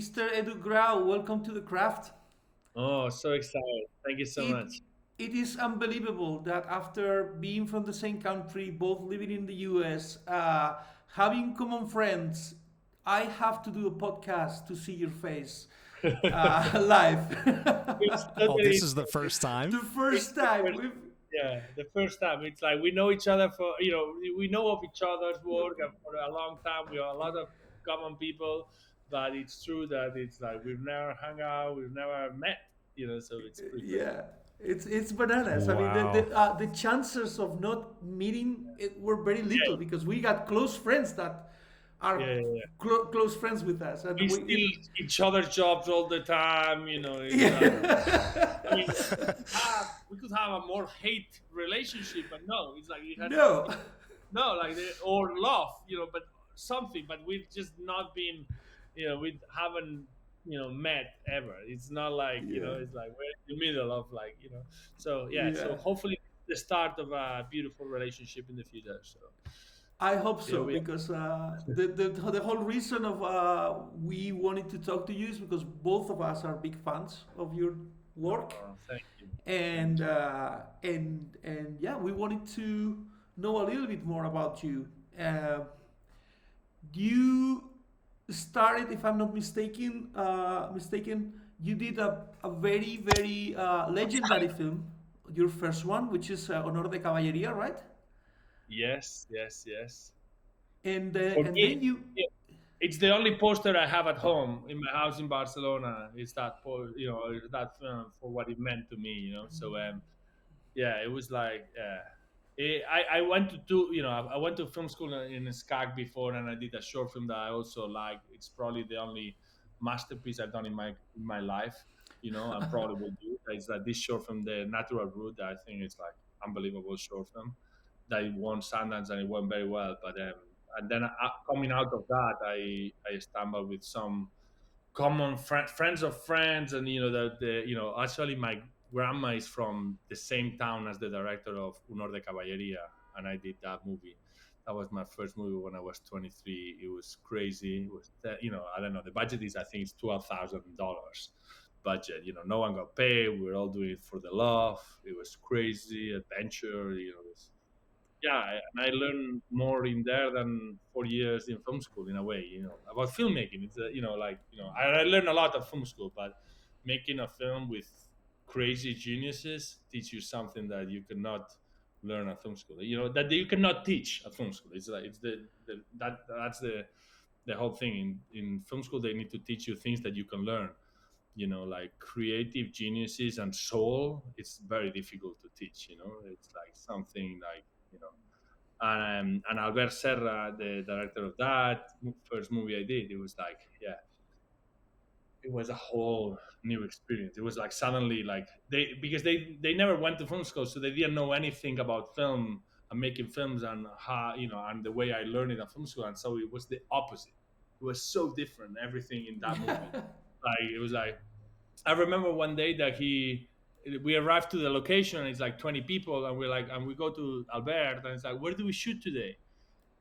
Mr. Edu Grau, welcome to the craft. Oh, so excited. Thank you so It much. it is unbelievable that after being from the same country, both living in the US, having common friends, I have to do a podcast to see your face live. It's Oh, this totally, is the first time? The it's first the time first, we've yeah, the first time. It's like we know each other for, we know of each other's work and for a long time. We are a lot of common people, but it's true that it's like we've never hung out, we've never met, so it's pretty crazy. yeah, it's bananas. I mean, Wow. the chances of not meeting it were very Yeah, little because we got close friends that are yeah, yeah. close friends with us, and We we steal it, each other's jobs all the time, it's like, I mean, yeah. we could have a more hate relationship, but no, it's like you had No, no, like or love, but something. But we've just not been, we haven't, met ever. It's not like yeah, it's like we're in the middle of like So yeah, so yeah. hopefully the start of a beautiful relationship in the future. So I hope here so we are. because the whole reason of we wanted to talk to you is because both of us are big fans of your work, Oh, thank you, thank and you. yeah, we wanted to know a little bit more about you. You started, if I'm not mistaken, you did a very legendary film, your first one, which is Honor de Caballería, right? Yes, yes, yes. For And me, then you, yeah, it's the only poster I have at home in my house in Barcelona. Is that that film for what it meant to me. So yeah, it was like I went to do I went to film school in SCAG before, and I did a short film that I also like. It's probably the only masterpiece I've done in my life. And probably will do. It's that this short film, The Natural Route, that I think it's like unbelievable short film that it won Sundance and it went very well. But and then coming out of that, I stumbled with some common friends of friends, and actually my grandma is from the same town as the director of Honor de Caballeria, and I did that movie. That was my first movie when I was 23. It was crazy. It was I don't know, the budget is, I think it's $12,000 budget. No one got paid. We were all doing it for the love. It was crazy adventure. And I learned more in there than 4 years in film school in a way, about filmmaking. It's I learned a lot at film school, but making a film with crazy geniuses teach you something that you cannot learn at film school. That you cannot teach at film school. It's like it's that's the whole thing in film school. They need to teach you things that you can learn. Like creative geniuses and soul. It's very difficult to teach. It's like something like you know and Albert Serra, the director of that first movie I did, it was like, yeah, it was a whole new experience. It was like suddenly, like because they never went to film school, so they didn't know anything about film and making films and how and the way I learned it at film school, and so it was the opposite. It was so different, everything in that movie. yeah. Like it was like I remember one day that we arrived to the location and it's like 20 people and we go to Albert and it's like, where do we shoot today?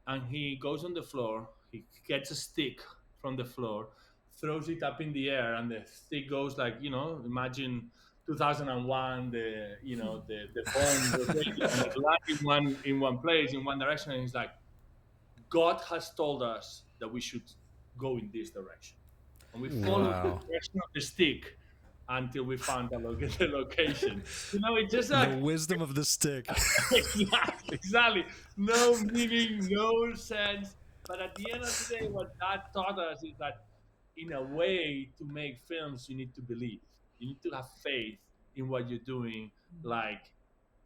And he goes on the floor, he gets a stick from the floor, throws it up in the air, and the stick goes like, imagine 2001, the bomb rotating, and it lands in one place, in one direction, and he's like, God has told us that we should go in this direction. And we followed the Wow. direction of the stick until we found the location. It's just The like wisdom of the stick. exactly, exactly. No meaning, no sense. But at the end of the day, what that taught us is that in a way, to make films, you need to believe. You need to have faith in what you're doing, like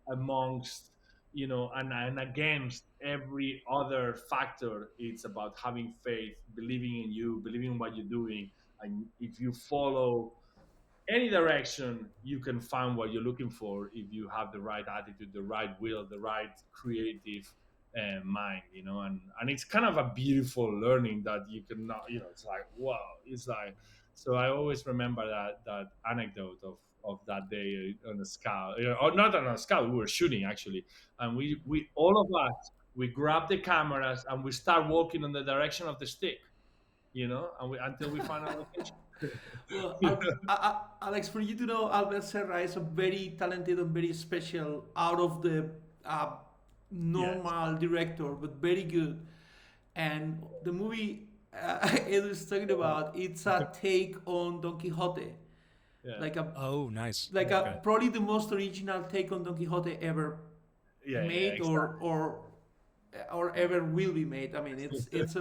amongst, and against every other factor. It's about having faith, believing in you, believing in what you're doing. And if you follow any direction, you can find what you're looking for if you have the right attitude, the right will, the right creative mind, and it's kind of a beautiful learning that you cannot, it's like wow, it's like. So I always remember that anecdote of that day on the scout, or not on a scout. We were shooting actually, and we all of us we grabbed the cameras and we start walking in the direction of the stick, and we until we find a location. Well, Alex, for you to know, Albert Serra is a very talented and very special, out of the uh, Yes. normal director, but very good. And the movie Edu is talking about, it's a take on Don Quixote, Yeah. like a Oh, nice. like Okay. a probably the most original take on Don Quixote ever Yeah. Yeah. made, Exactly. or ever will be made. I mean, it's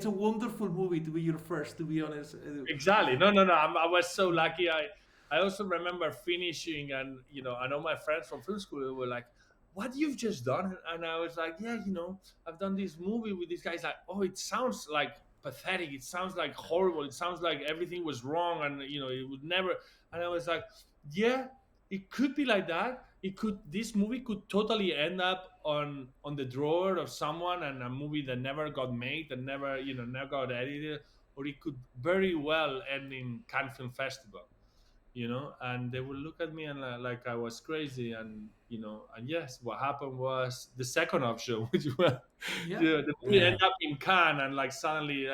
a wonderful movie to be your first. To be honest, Edu. Exactly. No, no, no. I was so lucky. I also remember finishing, and I know my friends from film school were like, "What you've just done?" And I was like, "Yeah, I've done this movie with these guys." Like, oh, it sounds like pathetic. It sounds like horrible. It sounds like everything was wrong, and it would never. And I was like, "Yeah, it could be like that. It could. This movie could totally end up on the drawer of someone, and a movie that never got made, and never got edited, or it could very well end in Cannes Film Festival, and they would look at me and like I was crazy, and yes, what happened was the second option, which was Yeah. the movie Yeah. ended up in Cannes, and like suddenly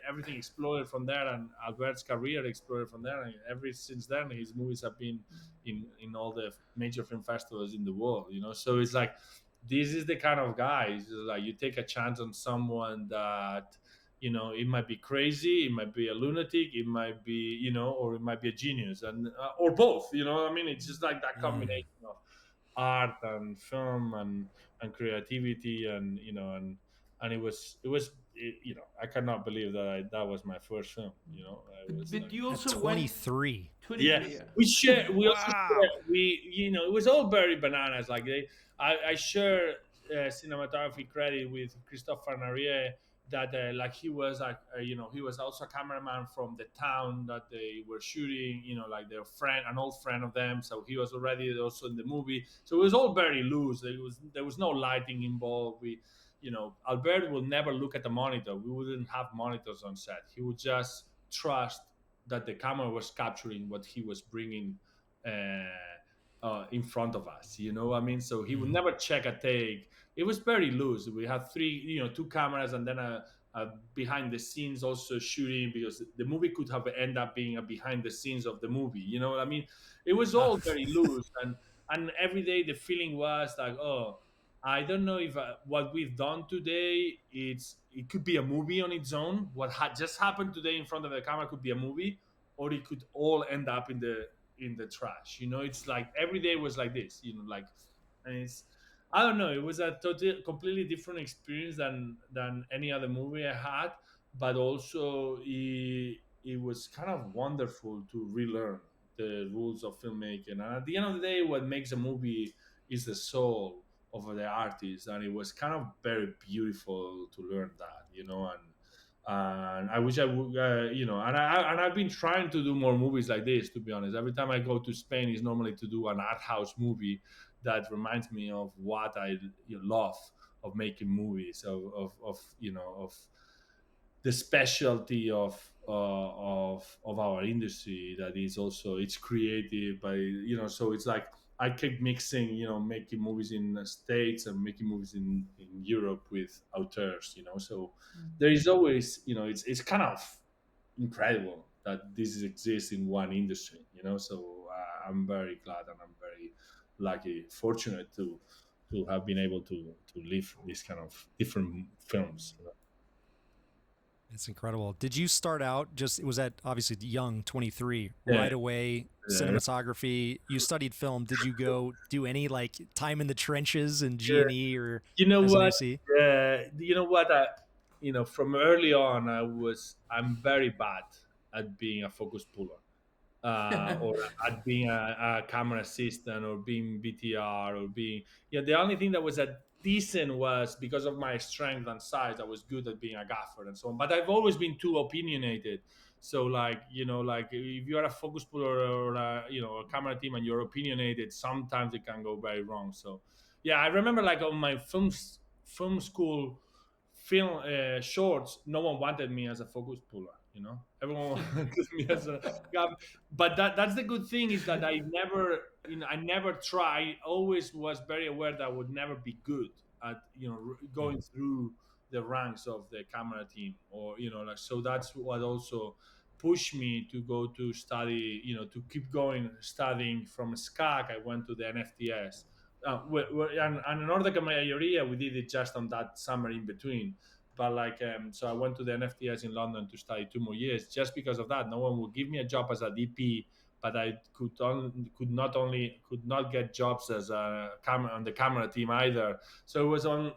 everything exploded from there, and Albert's career exploded from there, and ever since then his movies have been in all the major film festivals in the world, so it's like this is the kind of guy. It's just like you take a chance on someone that it might be crazy, it might be a lunatic, it might be or it might be a genius, and or both, I mean, it's just like that Mm. combination of art and film and creativity, and I cannot believe that I that was my first film, I was But like, you At also went 23. 23. yes, Yeah. we also share, Wow. it was all very bananas. Like I share cinematography credit with Christopher Narier, that like he was like he was also a cameraman from the town that they were shooting. Like their friend, an old friend of them. So he was already also in the movie. So it was all very loose. There was no lighting involved. Albert will never look at the monitor. We wouldn't have monitors on set. He would just trust that the camera was capturing what he was bringing in front of us. I mean, so he would Mhm. never check a take. It was very loose. We had two cameras, and then a behind the scenes also shooting, because the movie could have ended up being a behind the scenes of the movie. You know what I mean? It was Ah. all very loose, and every day the feeling was like, oh, I don't know if what we've done today, it could be a movie on its own. What had just happened today in front of the camera could be a movie, or it could all end up in the trash. It's like every day was like this. Like, and it's, I don't know. It was a completely different experience than any other movie I had, but also it was kind of wonderful to relearn the rules of filmmaking. And at the end of the day, what makes a movie is the soul of the artist, and it was kind of very beautiful to learn that, and I wish I would, and I've been trying to do more movies like this. To be honest, every time I go to Spain, is normally to do an art house movie that reminds me of what I love of making movies, of the specialty of our industry, that is also it's creative, by so it's like I keep mixing, making movies in the States and making movies in Europe with auteurs, so there is always, it's kind of incredible that this exists in one industry, so I'm very glad, and I'm very lucky, fortunate to have been able to live these kind of different films. It's incredible. Did you start out just, it was at obviously young, 23, Yeah, right away, yeah, cinematography? You studied film. Did you go do any like time in the trenches in yeah. G&E or You know what? SNAC? You know what? From early on, I'm very bad at being a focus puller, or at being a camera assistant, or being BTR, or being, the only thing that was a decent was because of my strength and size. I was good at being a gaffer and so on, but I've always been too opinionated. So like, like if you're a focus puller, or a camera team, and you're opinionated, sometimes it can go very wrong. So yeah, I remember like on my film school film shorts, no one wanted me as a focus puller. Everyone wanted me as a yeah, but that's the good thing, is that I never try. I always was very aware that I would never be good at going through the ranks of the camera team, or like, so that's what also pushed me to go to study, to keep going studying from SCAC. I went to the NFTS. And in Northern Mayoría, we did it just on that summer in between. But so I went to the NFTS in London to study 2 more years. Just because of that, no one would give me a job as a DP, but I could not get jobs as a camera on the camera team either. So it was on,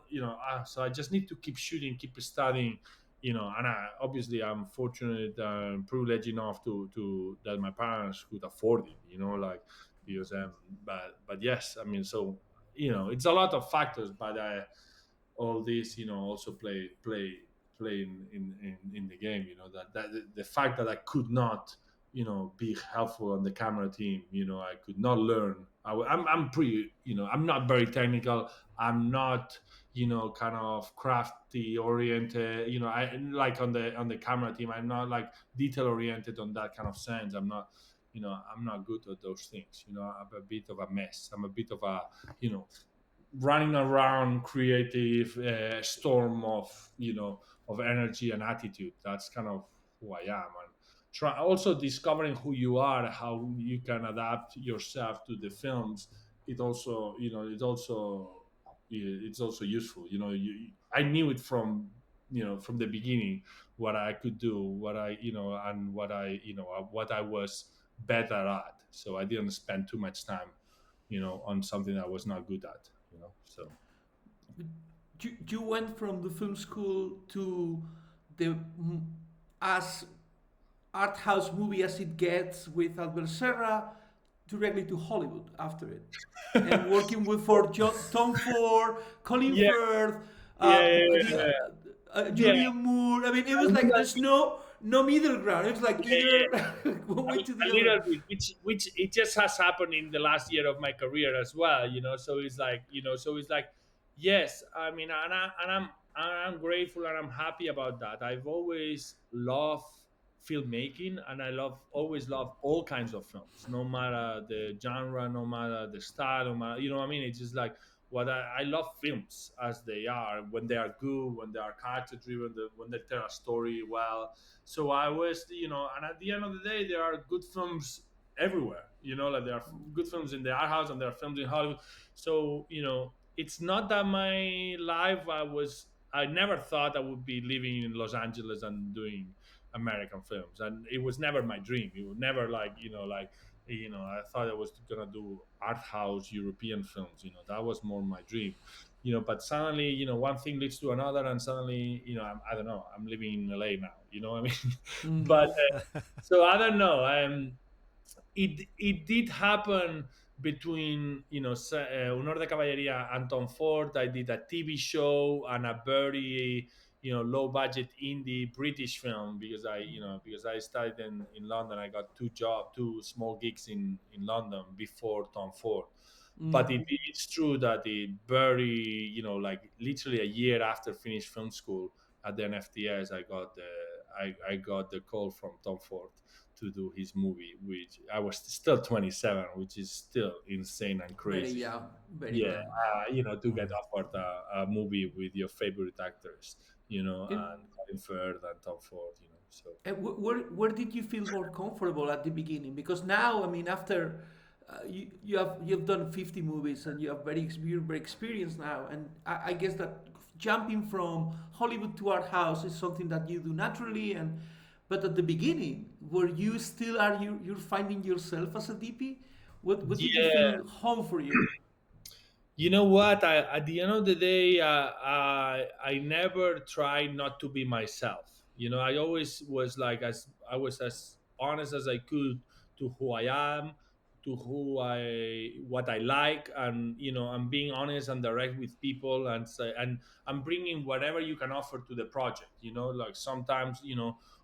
so I just need to keep shooting, keep studying, and obviously I'm fortunate and privileged enough to that my parents could afford it, like, because but yes, I mean, so it's a lot of factors, but all this, also play in the game, that the fact that I could not, be helpful on the camera team, I could not learn. I'm pretty, I'm not very technical. I'm not, kind of crafty oriented, I like on the camera team. I'm not like detail oriented on that kind of sense. I'm not good at those things. I'm a bit of a mess. I'm a bit of a, you know running around creative storm of, of energy and attitude. That's kind of who I am. And try also discovering who you are, how you can adapt yourself to the films. It also, it's also useful. I knew it from, from the beginning, what I could do, what I, and what I was better at. So I didn't spend too much time, on something I was not good at. So You went from the film school to the as art house movie as it gets with Albert Serra directly to Hollywood after it, and working with for Tom Ford, Colin yeah, Firth, yeah, the, yeah, yeah. Julian Moore. I mean, it A was like little, there's no middle ground. It's like either yeah, one way to a the other. little bit, which it just has happened in the last year of my career as well. So it's like, yes, I mean, and I'm grateful and I'm happy about that. I've always loved filmmaking, and I always love all kinds of films, no matter the genre, no matter the style, no matter, what I mean. It's just like, what I love films as they are, when they are good, when they are character driven, when they tell a story well. So I was, and at the end of the day, there are good films everywhere. Like there are good films in the art house and there are films in Hollywood. So it's not that my life, I never thought I would be living in Los Angeles and doing American films, and it was never my dream. It was never like, I thought I was gonna do art house European films. That was more my dream. But suddenly, one thing leads to another, and suddenly, I don't know, I'm living in LA now. You know what I mean? But Mm. so I don't know. It did happen between, Honor de Caballeria and Tom Ford. I did a TV show and a very, low budget indie British film, because I studied in London. I got two small gigs in London before Tom Ford. But Mm. it's true that it very, like literally a year after finished film school at the NFTS, I got the call from Tom Ford to do his movie, which I was still 27, which is still insane and Very crazy. young, very Yeah, young. to get offered a movie with your favorite actors, And, and Colin Firth and Tom Ford, so. where did you feel more comfortable at the beginning? Because now, I mean, after you've done 50 movies and you're very experienced now, and I guess that jumping from Hollywood to art house is something that you do naturally. And but at the beginning, were you still are you're finding yourself as a DP? What did you Yeah, feel home for you? you know what? At the end of the day, I never tried not to be myself. I always was like, as I was as honest as I could to who I am, to what I like, and I'm being honest and direct with people, and say, and I'm bringing whatever you can offer to the project. Like sometimes,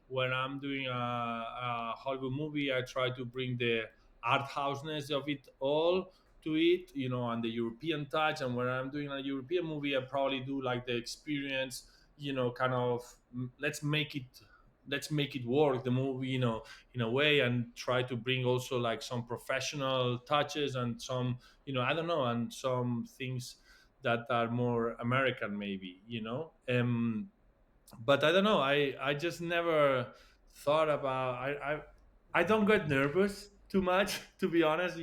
when I'm doing a Hollywood movie, I try to bring the art houseness of it all to it, and the European touch. And when I'm doing a European movie, I probably do like the experience, kind of, let's make it work, the movie, in a way, and try to bring also like some professional touches and some, I don't know, and some things that are more American maybe. But I don't know. I just never thought about. I don't get nervous too much, to be honest.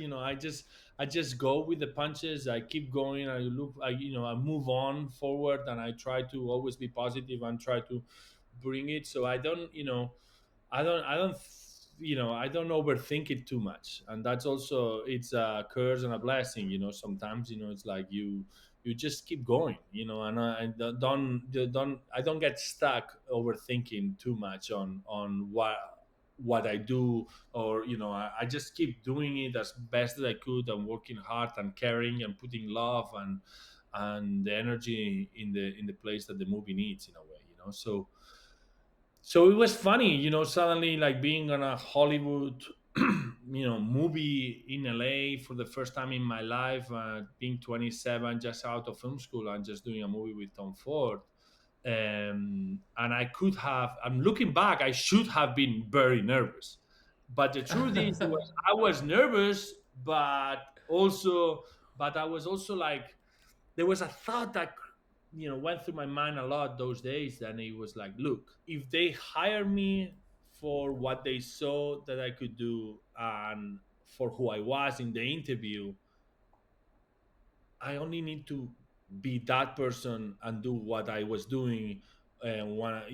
I just go with the punches. I keep going. I move on forward, and I try to always be positive and try to bring it. So I don't overthink it too much, and that's also it's a curse and a blessing. Sometimes it's like you just keep going, and I don't get stuck overthinking too much on what I do, or I just keep doing it as best as I could, and working hard and caring and putting love and the energy in the place that the movie needs, in a way. So it was funny, suddenly, like, being on a Hollywood movie in LA for the first time in my life, being 27, just out of film school, and just doing a movie with Tom Ford. And I'm looking back, I should have been very nervous, but the truth is, I was nervous, but I was also like, there was a thought that went through my mind a lot those days, and it was like, look, if they hire me for what they saw that I could do, and for who I was in the interview, I only need to be that person and do what I was doing, and when I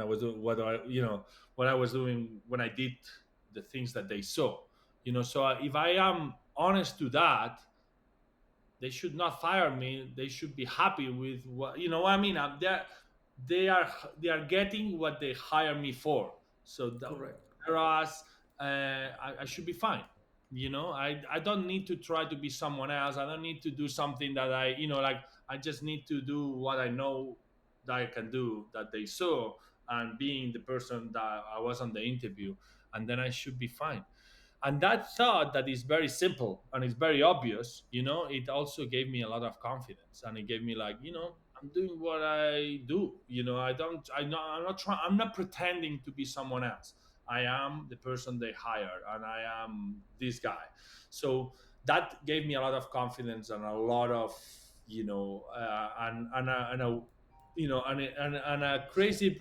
was doing what I was doing when I did the things that they saw. So if I am honest to that, they should not fire me. They should be happy with what, what I mean. They are they are getting what they hire me for. So Correct. whereas I should be fine. I don't need to try to be someone else. I don't need to do something that like, I just need to do what I know that I can do, that they saw, and being the person that I was on the interview, and then I should be fine. And that thought, that is very simple and it's very obvious, it also gave me a lot of confidence, and it gave me, like, I'm doing what I do. I don't I know I'm not trying I'm not pretending to be someone else. I am the person they hired, and I am this guy. So that gave me a lot of confidence, and a lot of, and a and a crazy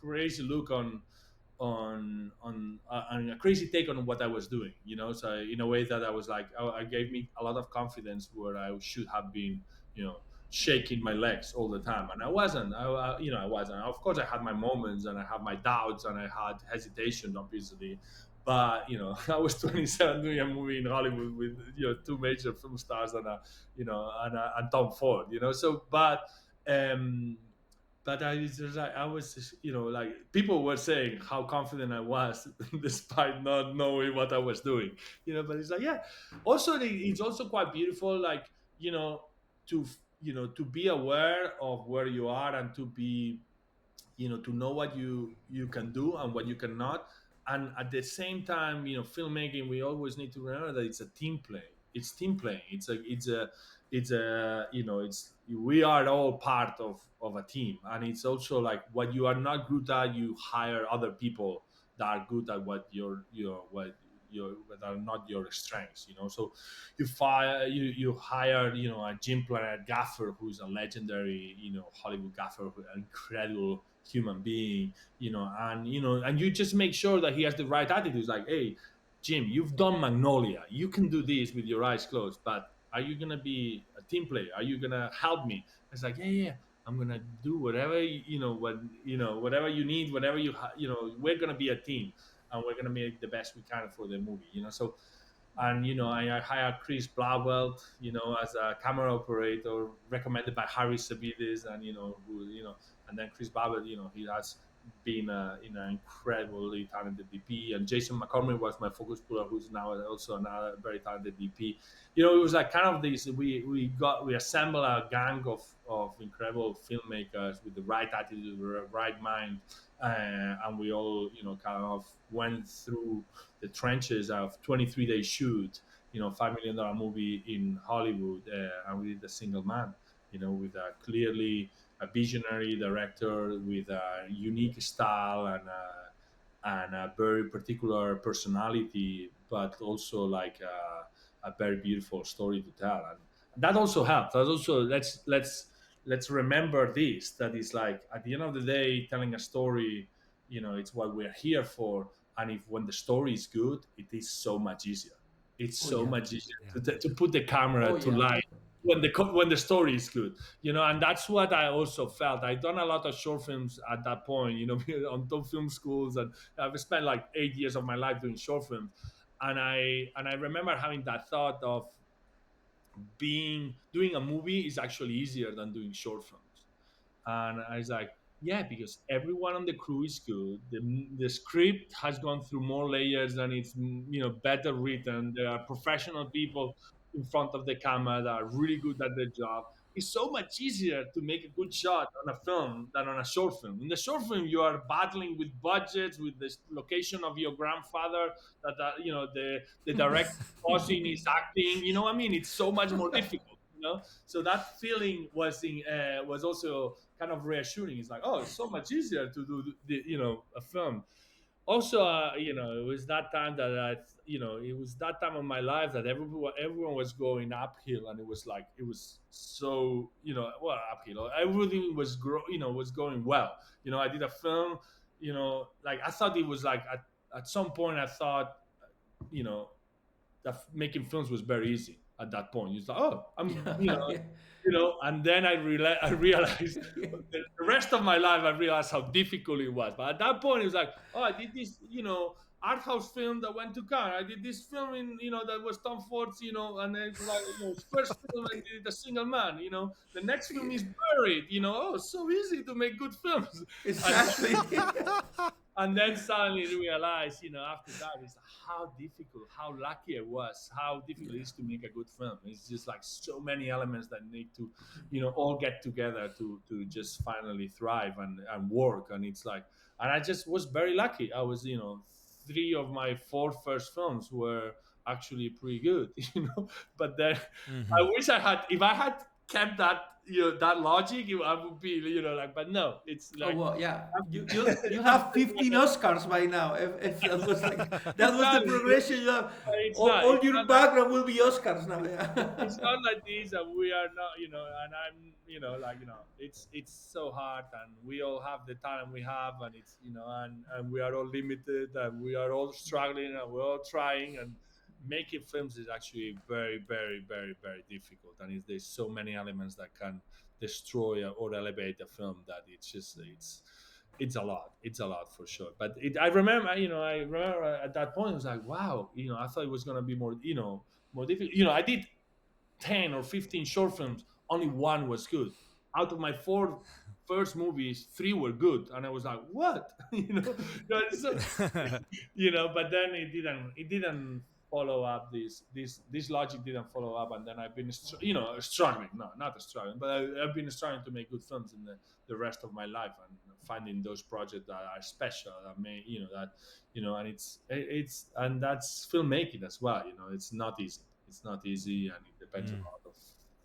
crazy look on a crazy take on what I was doing. So in a way that I was like, I gave me a lot of confidence, where I should have been, you know, shaking my legs all the time, and I wasn't. I wasn't. Of course, I had my moments, and I had my doubts, and I had hesitation, obviously. But I was 27 doing a movie in Hollywood with two major film stars, and and Tom Ford. Um, but I was, like, people were saying how confident I was despite not knowing what I was doing. But it's like, yeah. Also, it's also quite beautiful, like, to to be aware of where you are, and to be, to know what you can do and what you cannot. And at the same time, filmmaking, we always need to remember that it's a team play. It's team playing. It's we are all part of a team. And it's also like, what you are not good at, you hire other people that are good at what what are not your strengths. So you hire, a Jim Planet gaffer, who's a legendary, Hollywood gaffer, an incredible human being, and you just make sure that he has the right attitude. It's like, hey, Jim, you've done Magnolia, you can do this with your eyes closed, but are you gonna be a team player? Are you gonna help me? It's like, yeah, yeah, I'm gonna do whatever, whatever you need, whatever we're gonna be a team, and we're gonna make the best we can for the movie. So, and I hired Chris Blackwell, as a camera operator, recommended by Harry Savides, and and then Chris Blackwell, he has been an incredibly talented DP, and Jason McCormick was my focus puller, who's now also another very talented DP. It was like kind of this. We assembled a gang of incredible filmmakers with the right attitude, the right mind, and we all kind of went through the trenches of 23-day shoot, $5 million movie in Hollywood, and we did a single man, with a clearly a visionary director with a unique style, and a very particular personality, but also like a very beautiful story to tell, and that also helps. That also, let's remember this. That is like, at the end of the day, telling a story it's what we're here for. And if when the story is good, it is so much easier. It's Oh so yeah. much easier Yeah. to put the camera Oh to yeah. life when the story is good, and that's what I also felt. I done a lot of short films at that point, on top film schools, and I've spent like 8 years of my life doing short films. And I remember having that thought of being doing a movie is actually easier than doing short films. And I was like, yeah, because everyone on the crew is good. The script has gone through more layers, and it's better written. There are professional people in front of the camera that are really good at their job. It's so much easier to make a good shot on a film than on a short film. In the short film, you are battling with budgets, with the location of your grandfather. That the director pausing is acting. You know what I mean? It's so much more difficult. So that feeling was also kind of reassuring. It's like, oh, it's so much easier to do a film. Also, it was that time that it was that time of my life that everyone was going uphill, and it was like it was so well uphill. Everything was going well. I did a film. Like I thought it was like at some point I thought you know that making films was very easy at that point. It's like, oh, Yeah. and then I realized Yeah. the rest of my life, I realized how difficult it was. But at that point, it was like, oh, I did this, art house film that went to Cannes. I did this film that was Tom Ford's, and then like, his first film, I did A Single Man. The next film is Buried. Oh, so easy to make good films. And Exactly. and then suddenly realize, after that, is how difficult, how lucky I was, how difficult it is to make a good film. It's just like so many elements that need to, all get together to just finally thrive and work. And it's like, and I just was very lucky. I was, three of my four first films were actually pretty good, But then I Mhm. wish if I had kept that, that logic, I would be, like, but no, it's Oh like, well, yeah. You have 15 Oscars by now. If that was like that was the exactly. progression, you have It's not. all It's your not like background will be Oscars now. it's Yeah. not like this, and we are not. And I'm. It's so hard, and we all have the talent we have, and it's and we are all limited, and we are all struggling, and we're all trying, and making films is actually very, very, very, very difficult, and there's so many elements that can destroy or elevate a film that it's a lot. It's a lot for sure. But I remember at that point, I was like, wow, I thought it was gonna be more difficult. I did 10 or 15 short films, only one was good. Out of my four first movies, three were good. And I was like, what? So, but then it didn't follow up. This logic didn't follow up. And then I've been, struggling. No, not struggling, but I've been struggling to make good films in the rest of my life, and finding those projects that are special, that may, that, and and that's filmmaking as well. It's not easy. It's not easy, and it depends on a Mm. lot of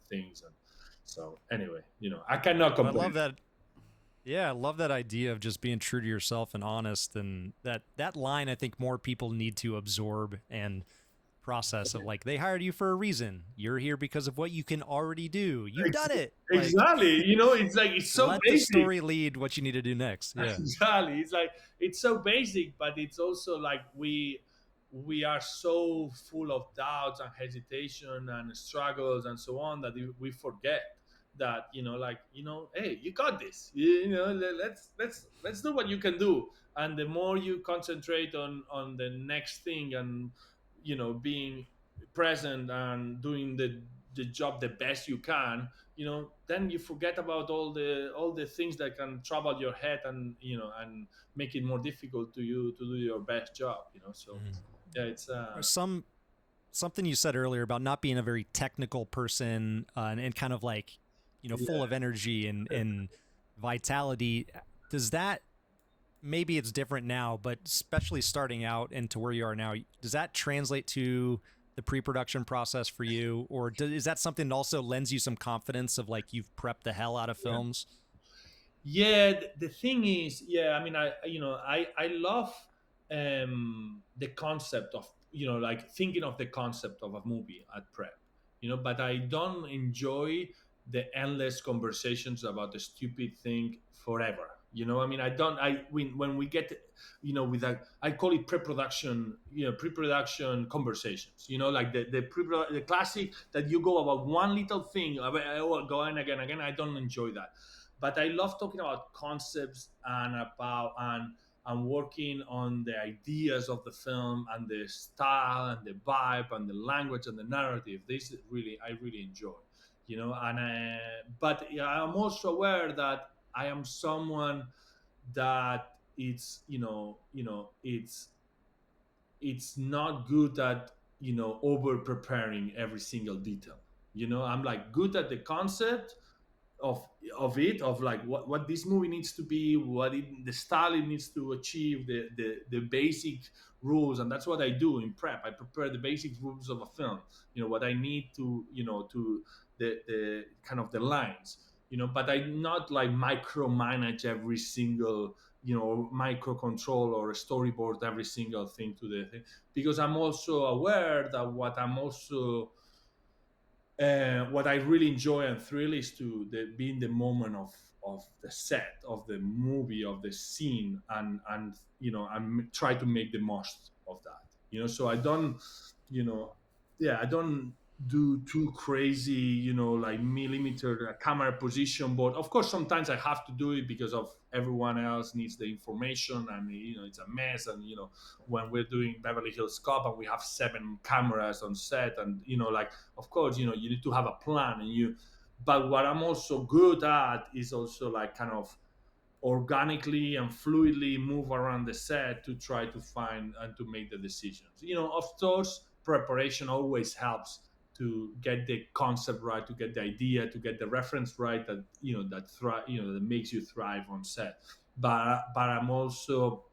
things. And so anyway, I cannot But I complain. love that. Yeah, I love that idea of just being true to yourself and honest, and that line I think more people need to absorb and process of like they hired you for a reason. You're here because of what you can already do. You've Ex- done it. Like exactly. It's like it's so let the basic. story lead what you need to do next. Yeah. Exactly. It's like it's so basic, but it's also like we are so full of doubts and hesitation and struggles and so on that we forget that hey, you got this. Let's do what you can do. And the more you concentrate on the next thing, and being present and doing the job the best you can, then you forget about all the things that can trouble your head, and make it more difficult to you to do your best job. So Mhm. yeah, it's Or something you said earlier about not being a very technical person and kind of like full yeah. of energy and vitality. Does that, maybe it's different now, but especially starting out and to where you are now, does that translate to the pre-production process for you, or is that something that also lends you some confidence of like you've prepped the hell out of films? Yeah, the thing is, yeah, I mean, I love the concept of, like thinking of the concept of a movie at prep, but I don't enjoy the endless conversations about the stupid thing forever. I mean, I don't. I when we get, with that, I call it pre-production. Pre-production conversations. Like the classic that you go about one little thing, go on again. I don't enjoy that, but I love talking about concepts and working on the ideas of the film and the style and the vibe and the language and the narrative. This really I really enjoy. And but yeah, I'm also aware that I am someone that it's not good at over preparing every single detail. I'm like good at the concept of of like what this movie needs to be, the style it needs to achieve, the basic rules. And that's what I do in prep. I prepare the basic rules of a film, what I need to to the kind of the lines, but I not like micromanage every single, micro control or storyboard every single thing to the thing, because I'm also aware that what I really enjoy and thrill is to be in the moment of the set of the movie, of the scene, and try to make the most of that. So I don't, you know, yeah, I don't do too crazy, like millimeter camera position. But of course, sometimes I have to do it because of everyone else needs the information, and it's a mess. And when we're doing Beverly Hills Cop and we have 7 cameras on set, and like of course you need to have a plan. But what I'm also good at is also like kind of organically and fluidly move around the set to try to find and to make the decisions. Of course, preparation always helps to get the concept right, to get the idea, to get the reference right, that that makes you thrive on set. But I'm also,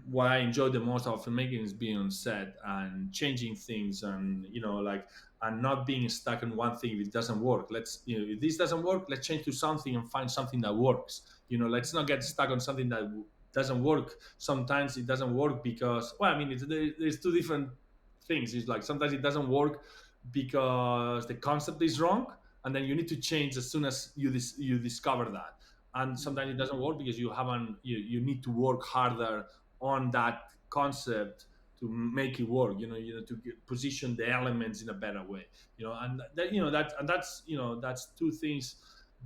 what I enjoy the most of filmmaking is being on set and changing things, and like, and not being stuck in one thing. If it doesn't work, if this doesn't work, let's change to something and find something that works. Let's not get stuck on something that doesn't work. Sometimes it doesn't work because, well, I mean, there's two different things. It's like sometimes it doesn't work because the concept is wrong, and then you need to change as soon as you discover that. And sometimes it doesn't work because you need to work harder on that concept to make it work. To position the elements in a better way. And that's two things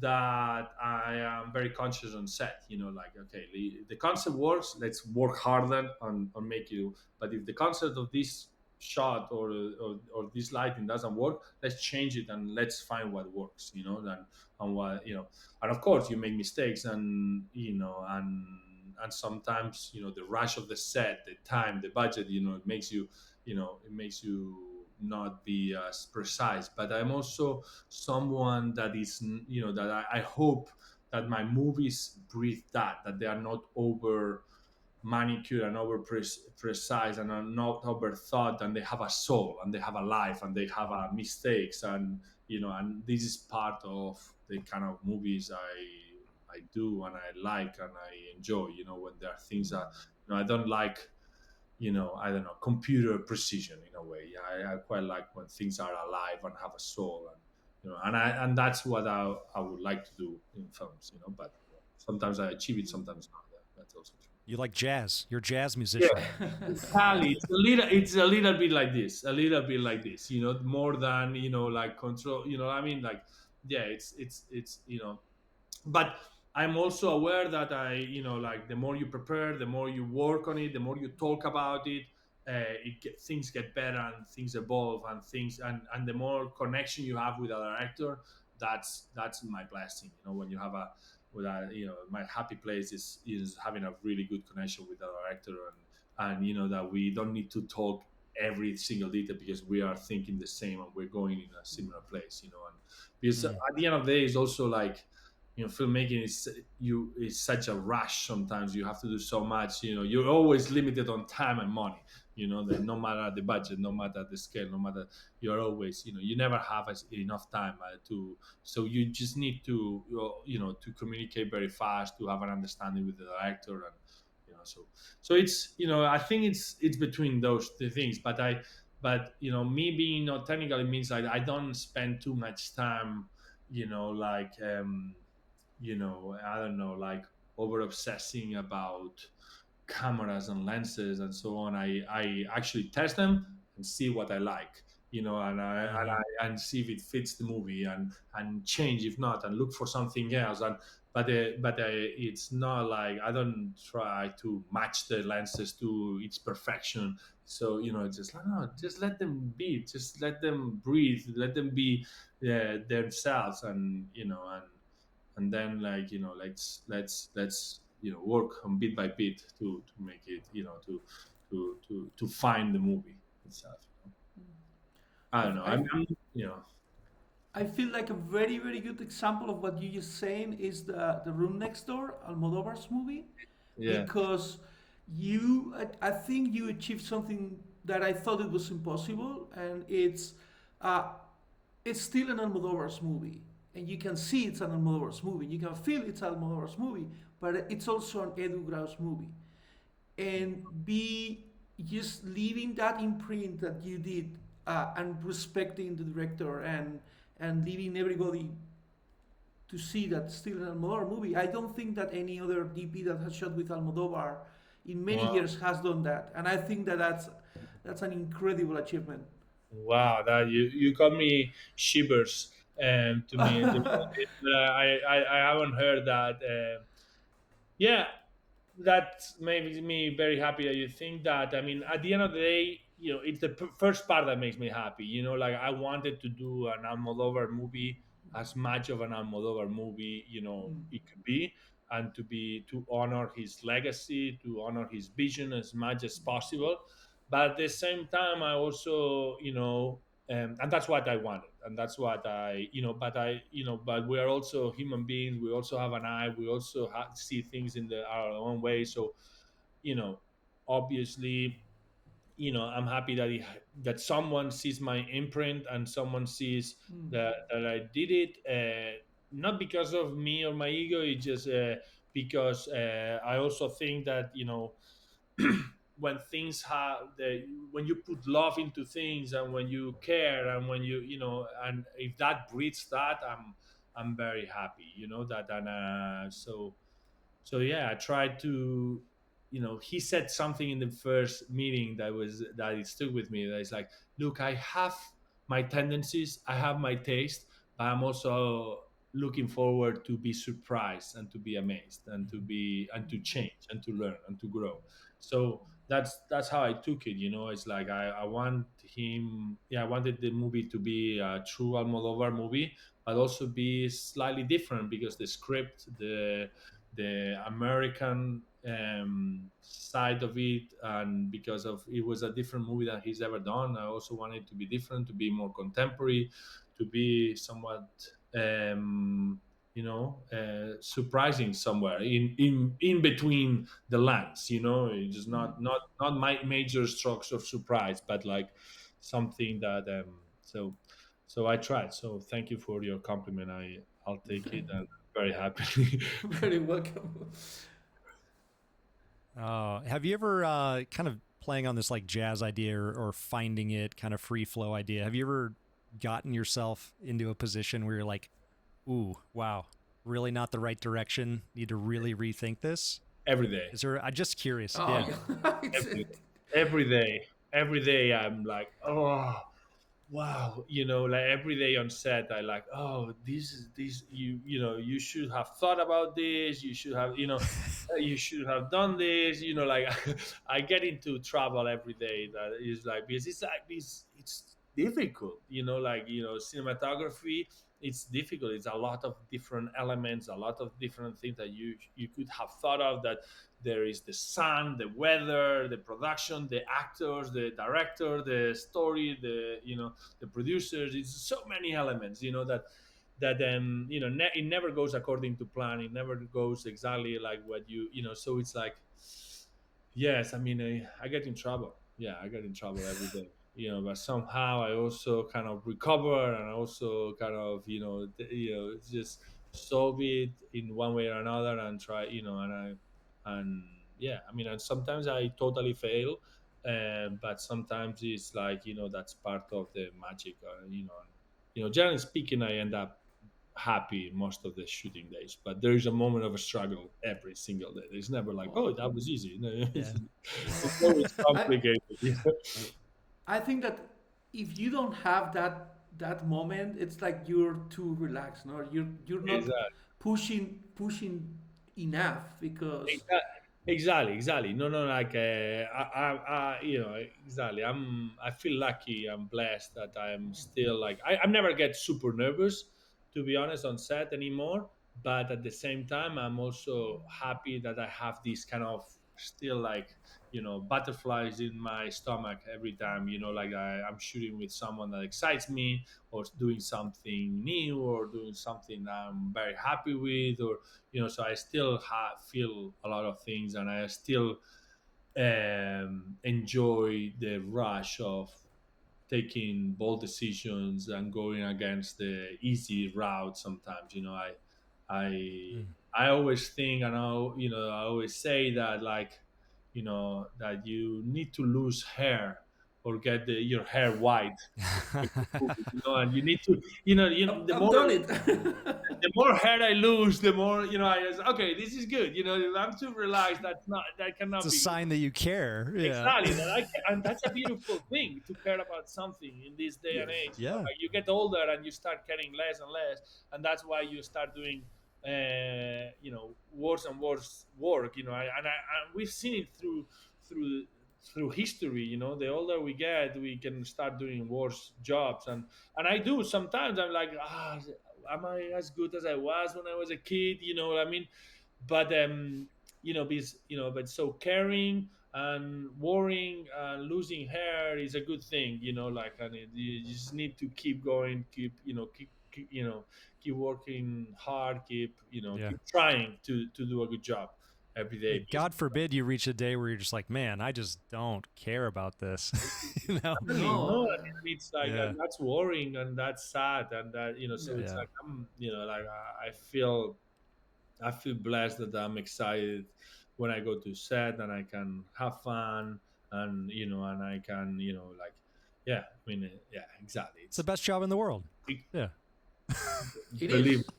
that I am very conscious on set. Like, okay, the concept works, let's work harder on make it. But if the concept of this shot or this lighting doesn't work, let's change it and let's find what works. And what and of course you make mistakes, and and sometimes the rush of the set, the time, the budget, it makes you not be as precise. But I'm also someone that is, that I hope that my movies breathe that they are not over manicured and over precise and are not overthought, and they have a soul and they have a life and they have mistakes. And and this is part of the kind of movies I do and I like and I enjoy. When there are things that I don't like, I don't know, computer precision in a way. I quite like when things are alive and have a soul. And and that's what I would like to do in films. But sometimes I achieve it, sometimes not. Yeah, that's also true. You like jazz. You're a jazz Yeah, musician. exactly. It's a little bit like this, a little bit like this. More than like control. I mean, like, yeah, it's but I'm also aware that like, the more you prepare, the more you work on it, the more you talk about it, things get better and things evolve and things, and the more connection you have with a director, that's my blessing. When you have a with a my happy place is having a really good connection with the director, and that we don't need to talk every single detail because we are thinking the same and we're going in a similar place. And because at Mm. the end of the day, it's also like, filmmaking is such a rush. Sometimes you have to do so much. You're always limited on time and money. That no matter the budget, no matter the scale, no matter, you're always, you never have enough time to. So you just need to to communicate very fast, to have an understanding with the director. And so it's, I think it's between those two things. But me being not technical, it means I don't spend too much time, like I don't know, like over obsessing about cameras and lenses and so on. I actually test them and see what I like, Mm-hmm. and see if it fits the movie, and change if not, and look for something else. And it's not like I don't try to match the lenses to its perfection. So it's just like, no, just let them be, just let them breathe, let them be themselves, and then, like, let's work on bit by bit to make it, to find the movie itself. I don't know. I, I'm you know I feel like a very, very good example of what you just saying is the Room Next Door, Almodovar's movie, yeah. because I think you achieved something that I thought it was impossible, and uh, it's still an Almodovar's movie, and you can see it's an Almodovar's movie, you can feel it's Almodovar's movie, but it's also an Edu Grau's movie, and be just leaving that imprint that you did, and respecting the director, and leaving everybody to see that still an Almodovar movie. I don't think that any other DP that has shot with Almodovar in many Wow. years has done that, and I think that that's an incredible achievement. Wow, that you got me shivers. To me, I haven't heard that. Yeah, that makes me very happy that you think that. I mean, at the end of the day, it's the first part that makes me happy. Like, I wanted to do an Almodovar movie, as much of an Almodovar movie, it could be, and to honor his legacy, to honor his vision as much as possible. But at the same time, I also, and that's what I wanted, and that's what but we are also human beings. We also have an eye. We also see things in our own way. So, you know, obviously, I'm happy that someone sees my imprint, and someone sees Mm, that I did it. Not because of me or my ego. It's just because I also think that, when things when you put love into things, and when you care, and when and if that breeds that, I'm very happy, that. And so yeah, I tried to, he said something in the first meeting that it stuck with me, that it's like, look, I have my tendencies, I have my taste, but I'm also looking forward to be surprised, and to be amazed, and to change, and to learn, and to grow. So that's how I took it. It's like, I want him yeah, I wanted the movie to be a true Almodovar movie, but also be slightly different, because the script, the American side of it, and because of it was a different movie than he's ever done. I also wanted to be different, to be more contemporary, to be somewhat surprising somewhere in between the lines. It's just mm. not my major strokes of surprise, but like something that so I tried. So thank you for your compliment. I'll take it, and very happy. Very welcome. Have you ever kind of playing on this like jazz idea, or finding it kind of free flow idea? Have you ever gotten yourself into a position where you're like, ooh, wow, really not the right direction? Need to really rethink this? Every day. Is there? I'm just curious. Oh, Yeah. yeah. every, every day I'm like, oh wow, like every day on set I like, oh, this you should have thought about this, you should have, you should have done this, like I get into trouble every day. That is like, because it's like this, it's difficult, like, cinematography, it's difficult. It's a lot of different elements, a lot of different things that you could have thought of. That there is the sun, the weather, the production, the actors, the director, the story, the producers. It's so many elements, it never goes according to plan. It never goes exactly like what so it's like, yes, I mean, I get in trouble. Yeah, I get in trouble every day. But somehow I also kind of recover, and I also kind of, just solve it in one way or another, and try, and yeah, I mean, and sometimes I totally fail, but sometimes it's like, that's part of the magic, generally speaking, I end up happy most of the shooting days, but there is a moment of a struggle every single day. It's never like, oh, Well, that was easy. No, Yeah. it's always I complicated. I think that if you don't have that moment, it's like you're too relaxed. No, you're not Exactly. pushing enough because Exactly. No, no. Like, exactly. I feel lucky. I'm blessed that I'm still like. I never get super nervous, to be honest, on set anymore. But at the same time, I'm also happy that I have this kind of still like butterflies in my stomach every time. Like I'm shooting with someone that excites me, or doing something new, or doing something I'm very happy with, or so I still feel a lot of things, and I still enjoy the rush of taking bold decisions and going against the easy route sometimes. I Mm. I always think, and I always say that, like, that you need to lose hair or get your hair white when you're moving, and you need to, the I've more done it. the more hair I lose, the more I was okay. This is good. I'm too relaxed. That It's cannot a be sign that you care. Yeah. exactly that. And that's a beautiful thing to care about something in this day and Yes. age. Yeah. Like you get older and you start caring less and less, and that's why you start doing, worse and worse work. And we've seen it through through history. The older we get, we can start doing worse jobs, and I do sometimes. I'm like, am I as good as I was when I was a kid? You know what I mean? But but so caring and worrying and losing hair is a good thing. Like, and you just need to keep going, keep working hard, Yeah. keep trying to do a good job every day. Like, God forbid you reach a day where you're just like, man, I just don't care about this. you know? Exactly. No, No. and it's like, Yeah. that's worrying, and that's sad, and that so Yeah. it's Yeah. like like I feel blessed that I'm excited when I go to set and I can have fun, and and I can like, yeah. I mean, yeah, exactly. It's the best job in the world. It, Yeah. It believe is.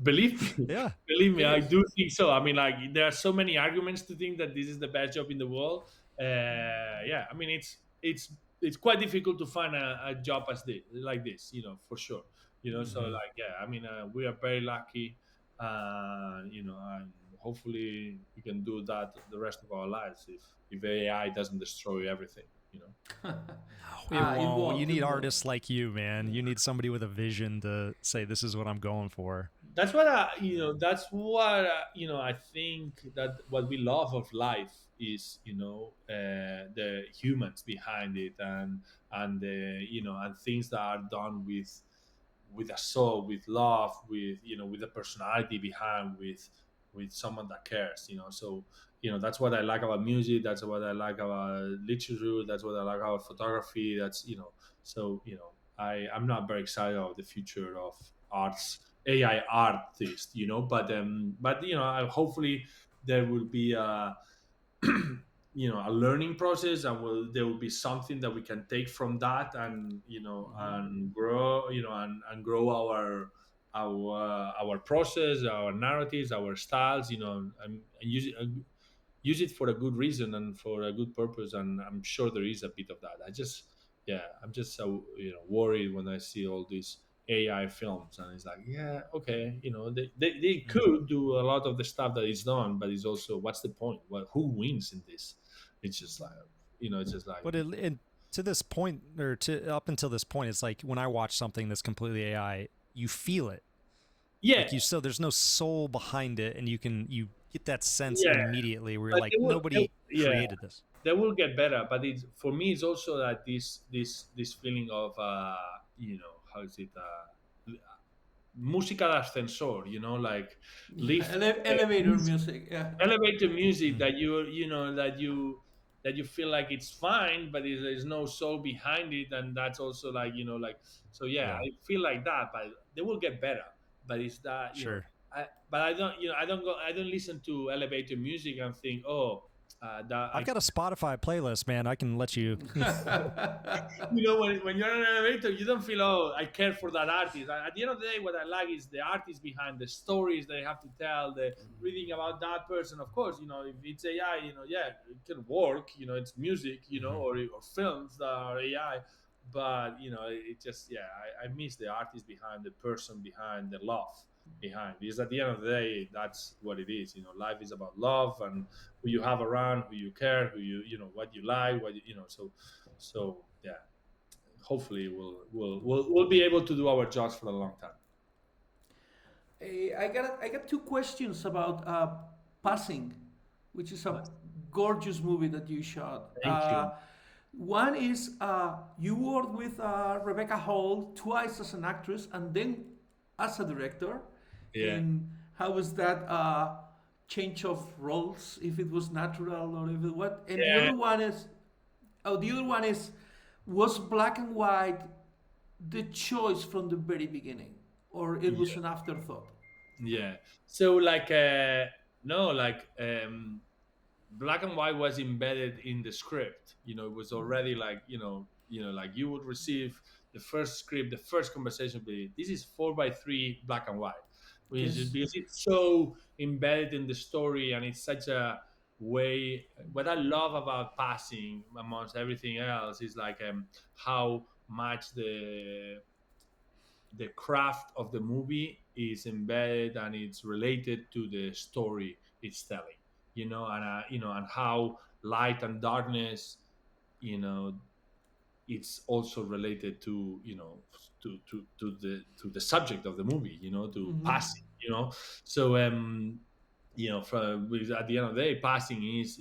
believe me, Yeah. believe me, It I is. do think so. I mean, like, there are so many arguments to think that this is the best job in the world. Yeah, I mean, it's quite difficult to find a job as this, like this, for sure. So, Hmm. like, yeah, I mean, we are very lucky, and hopefully we can do that the rest of our lives if AI doesn't destroy everything. It It won't. You won't. It need won't. artists like you, man. You need somebody with a vision to say, this is what I'm going for. That's what I think that what we love of life is, the humans behind it, and the and things that are done with a soul, with love, with a personality behind, with someone that cares. So that's what I like about music. That's what I like about literature. That's what I like about photography. That's so I'm not very excited about the future of arts, AI artist, but hopefully there will be a a learning process, and there will be something that we can take from that, and and grow, and grow our process, our narratives, our styles, and use it for a good reason and for a good purpose, and I'm sure there is a bit of that. I'm just so worried when I see all these AI films, and it's like, yeah, okay, they Mm. could do a lot of the stuff that is done, but it's also, what's the point? Who wins in this? It's just like, it's just like, But to this point, or to up until this point, it's like when I watch something that's completely AI, you feel it. yeah, Like you still, there's no soul behind it, and you get that sense yeah, immediately where you're but like, nobody yeah, created this. they will get better, but it's, for me, it's also that this feeling of, how is it, musical ascensor, like Yeah. lift, Elevator music. Yeah. elevator music, Mm. that you feel like it's fine, but there's no soul behind it, and that's also like, so yeah, Yeah. I feel like that, but they will get better. But it's that, Sure. but I don't listen to elevator music and think, oh, that I've got a Spotify playlist, man. I can let you. when you're an elevator, you don't feel, oh, I care for that artist. At the end of the day, what I like is the artist behind the stories they have to tell, the reading about that person. Of course, if it's AI, yeah, it can work. It's music, or films that are AI. But it just, yeah, I miss the artist behind, the person behind, the love behind. Because at the end of the day, that's what it is. Life is about love and who you have around, who you care, who what you like, so yeah, hopefully we'll be able to do our jobs for a long time. I got two questions about Passing, which is a gorgeous movie that you shot. Thank you. One is you worked with Rebecca Hall twice as an actress and then as a director. Yeah, And how was that change of roles? If it was natural or if it what? And yeah, the other one is, was black and white the choice from the very beginning, or it was yeah, an afterthought? yeah. So like no, like black and white was embedded in the script. It was already like, like you would receive the first script, the first conversation be, this is 4:3 black and white, which is Yes. because it's so embedded in the story, and it's such a way. What I love about Passing, amongst everything else, is like how much the craft of the movie is embedded and it's related to the story it's telling, and how light and darkness, you know it's also related to, to the subject of the movie, to Mm-hmm. passing, so at the end of the day, passing is,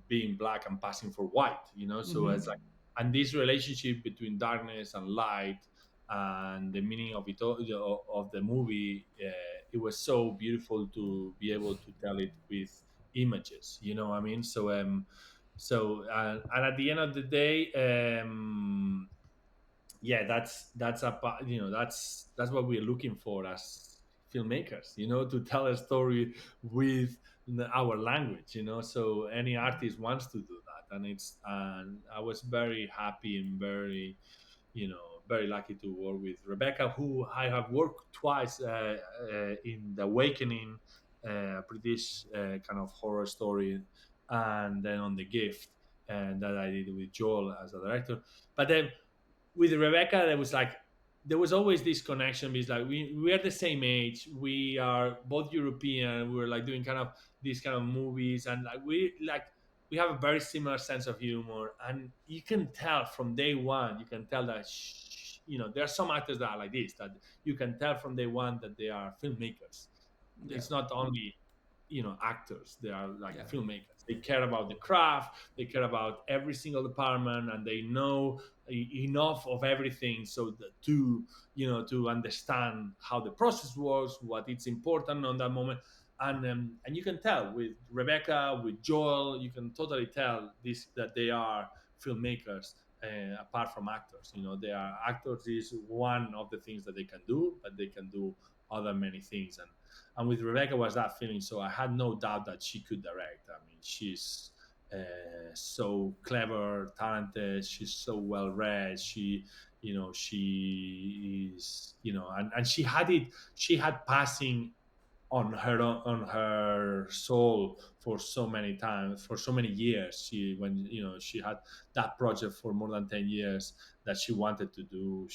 being black and passing for white, so Mm-hmm. it's like, and this relationship between darkness and light, and the meaning of it all, of the movie, it was so beautiful to be able to tell it with images, what I mean. And at the end of the day, yeah, that's what we're looking for as filmmakers, to tell a story with our language, so any artist wants to do that, and I was very happy and very lucky to work with Rebecca, who I have worked twice in The Awakening, British kind of horror story, and then on The Gift, and that I did with Joel as a director. But then with Rebecca, there was always this connection because like we are the same age, we are both European, we were like doing kind of these kind of movies, and we have a very similar sense of humor, and you can tell from day one, you can tell that there are some actors that are like this, that you can tell from day one that they are filmmakers. Yeah. It's not only actors, they are like Yeah. filmmakers, they care about the craft, they care about every single department, and they know enough of everything so that to understand how the process works, what it's important on that moment. And you can tell with Rebecca, with Joel, you can totally tell this, that they are filmmakers, apart from actors. They are actors is one of the things that they can do, but they can do other many things. And with Rebecca was that feeling. So I had no doubt that she could direct. I mean, she's so clever, talented. She's so well read. She is, and she had it. She had passing on her soul for so many times, for so many years. She had that project for more than 10 years that she wanted to do.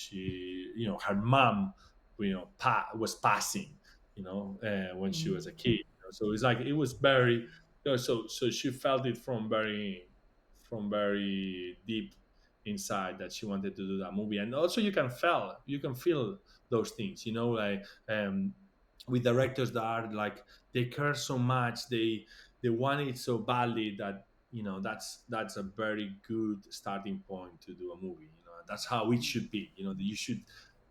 Her mom, was passing, when she was a Mm-hmm. kid, so it's like it was very, so she felt it from very deep inside, that she wanted to do that movie. And also you can feel those things, like with directors that are like, they care so much, they want it so badly, that that's a very good starting point to do a movie. That's how it should be. That you should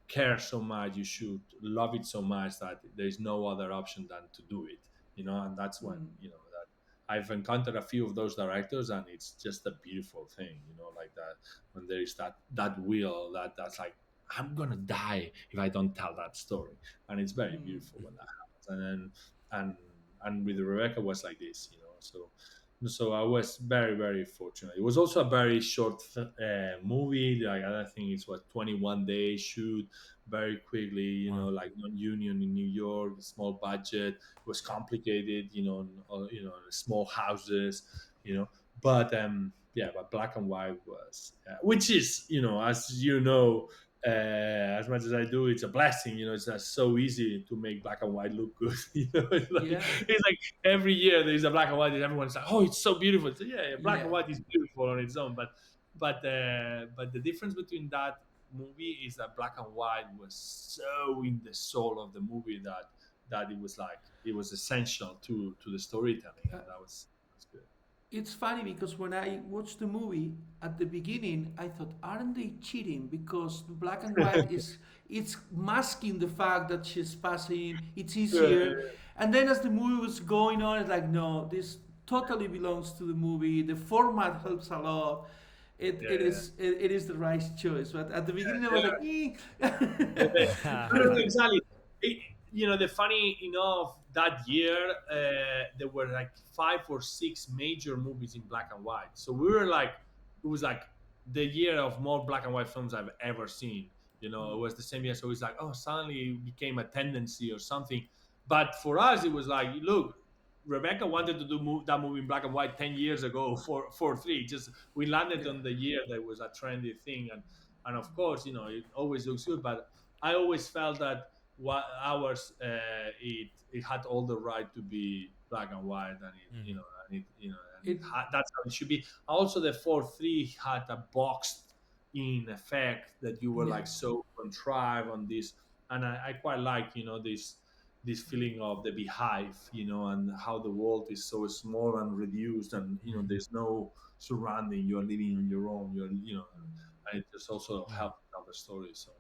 care so much, you should love it so much, that there's no other option than to do it. And that's when, that I've encountered a few of those directors, and it's just a beautiful thing, like that, when there is that will, that's like, I'm gonna die if I don't tell that story. And it's very Mm-hmm. beautiful when that happens. And then and with Rebecca was like this, so So I was very, very fortunate. It was also a very short movie. Like I think it's what 21 days shoot, very quickly. Wow. Like non-union in New York, small budget. It was complicated. Small houses. But but black and white was, which is, as as much as I do, it's a blessing. It's so easy to make black and white look good. Yeah, It's like every year there's a black and white, and everyone's like, "Oh, it's so beautiful." So yeah, black yeah. and white is beautiful on its own, but the difference between that movie is that black and white was so in the soul of the movie that it was essential to the storytelling, Uh, and that's good. it's funny because when I watched the movie at the beginning, I thought, aren't they cheating? Because the black and white is it's masking the fact that she's passing. It's easier, Yeah, and then as the movie was going on, it's like, no, this totally belongs to the movie. The format helps a lot. It, yeah, it yeah, is it, it is the right choice. But at the beginning, I was yeah. like, Yeah, no, no, eh. exactly. The funny enough, that year there were like 5 or 6 major movies in black and white. So we were like, it was like the year of more black and white films I've ever seen. It was the same year. So it's like, oh, suddenly it became a tendency or something. But for us, it was like, look, Rebecca wanted to do that movie in black and white 10 years ago for three. Just we landed Yeah, on the year that was a trendy thing, and of course, it always looks good. But I always felt that what ours it had all the right to be black and white, and Mhm. it it had, that's how it should be. Also, the 4:3 had a boxed in effect that you were yeah. like so contrived on this, and I quite like this feeling of the beehive, and how the world is so small and reduced, and Mhm. there's no surrounding. You're living on your own. And it just also Mhm. helps tell the story. So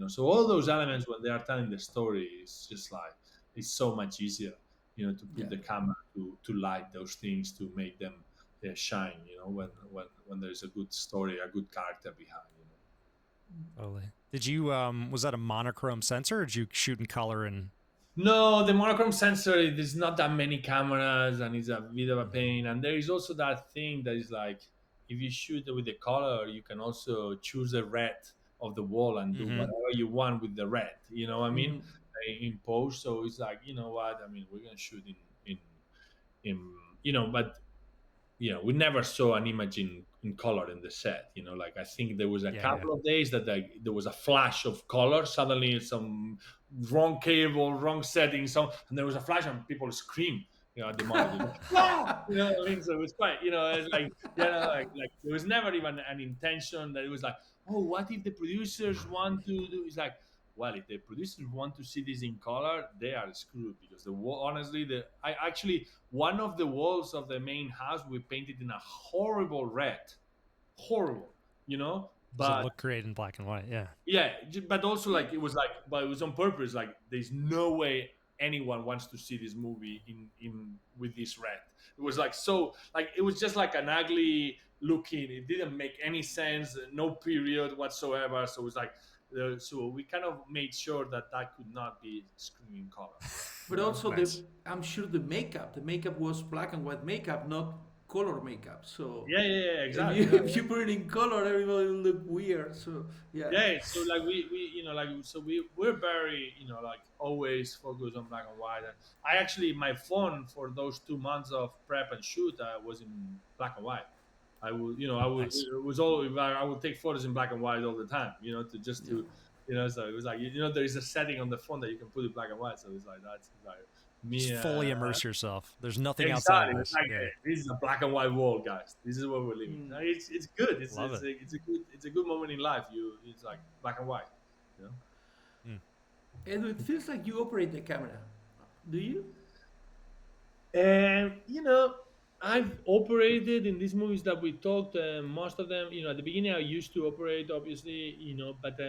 so all those elements when they are telling the story, it's just like it's so much easier, to Yeah. put the camera to light those things to make them shine. When there's a good story, a good character behind. Totally. Did you was that a monochrome sensor or did you shoot in color and No, the monochrome sensor, there's not that many cameras, and it's a bit of a Mhm. pain. And there is also that thing that is like, if you shoot with the color, you can also choose the red of the wall and do Mhm. whatever you want with the red. You know what I mean? Mm, In post. So it's like, you know what? I mean, we're gonna shoot in in but we never saw an image in color in the set. Like I think there was a Yeah, yeah. couple of days that there was a flash of color. Suddenly, some wrong cable, wrong setting, and there was a flash, and people scream, at the monitor. Ah! What I mean? So it was quite, it's like, like there was never even an intention that it was like, oh, what if the producers want to do? It's like, well, if the producers want to see this in color, they are screwed because honestly, I actually one of the walls of the main house we painted in a horrible red, horrible, Does it but look great in black and white? Yeah. yeah, but also yeah. like it was like, but it was on purpose. Like there's no way anyone wants to see this movie in with this red. It was like, so like it was just like an ugly looking. It didn't make any sense. No period whatsoever. So it was like, so we kind of made sure that that could not be screen color. But also Nice. I'm sure the makeup was black and white makeup, not color makeup. So Yeah, yeah, yeah, if exactly. you Yeah, if you put it in color, everybody will look weird. So yeah, yeah. So like we like so we're very like always focused on black and white. And I actually, my phone for those 2 months of prep and shoot was in black and white. I would, I would, Nice. it was all, I would take photos in black and white all the time, to just yeah. to, so it was like, there is a setting on the phone that you can put in black and white. So it's like, that's like Just me, fully immerse yourself. There's nothing outside of exactly. It's this. like, Yeah. this is a black and white world, guys. This is what we're living. Mm. It's good. Love it. It's a good moment in life. It's like black and white, you know. Mm. Edu, it feels like you operate the camera. Do you? And I've operated in these movies that we talked. Most of them, at the beginning, I used to operate, obviously, but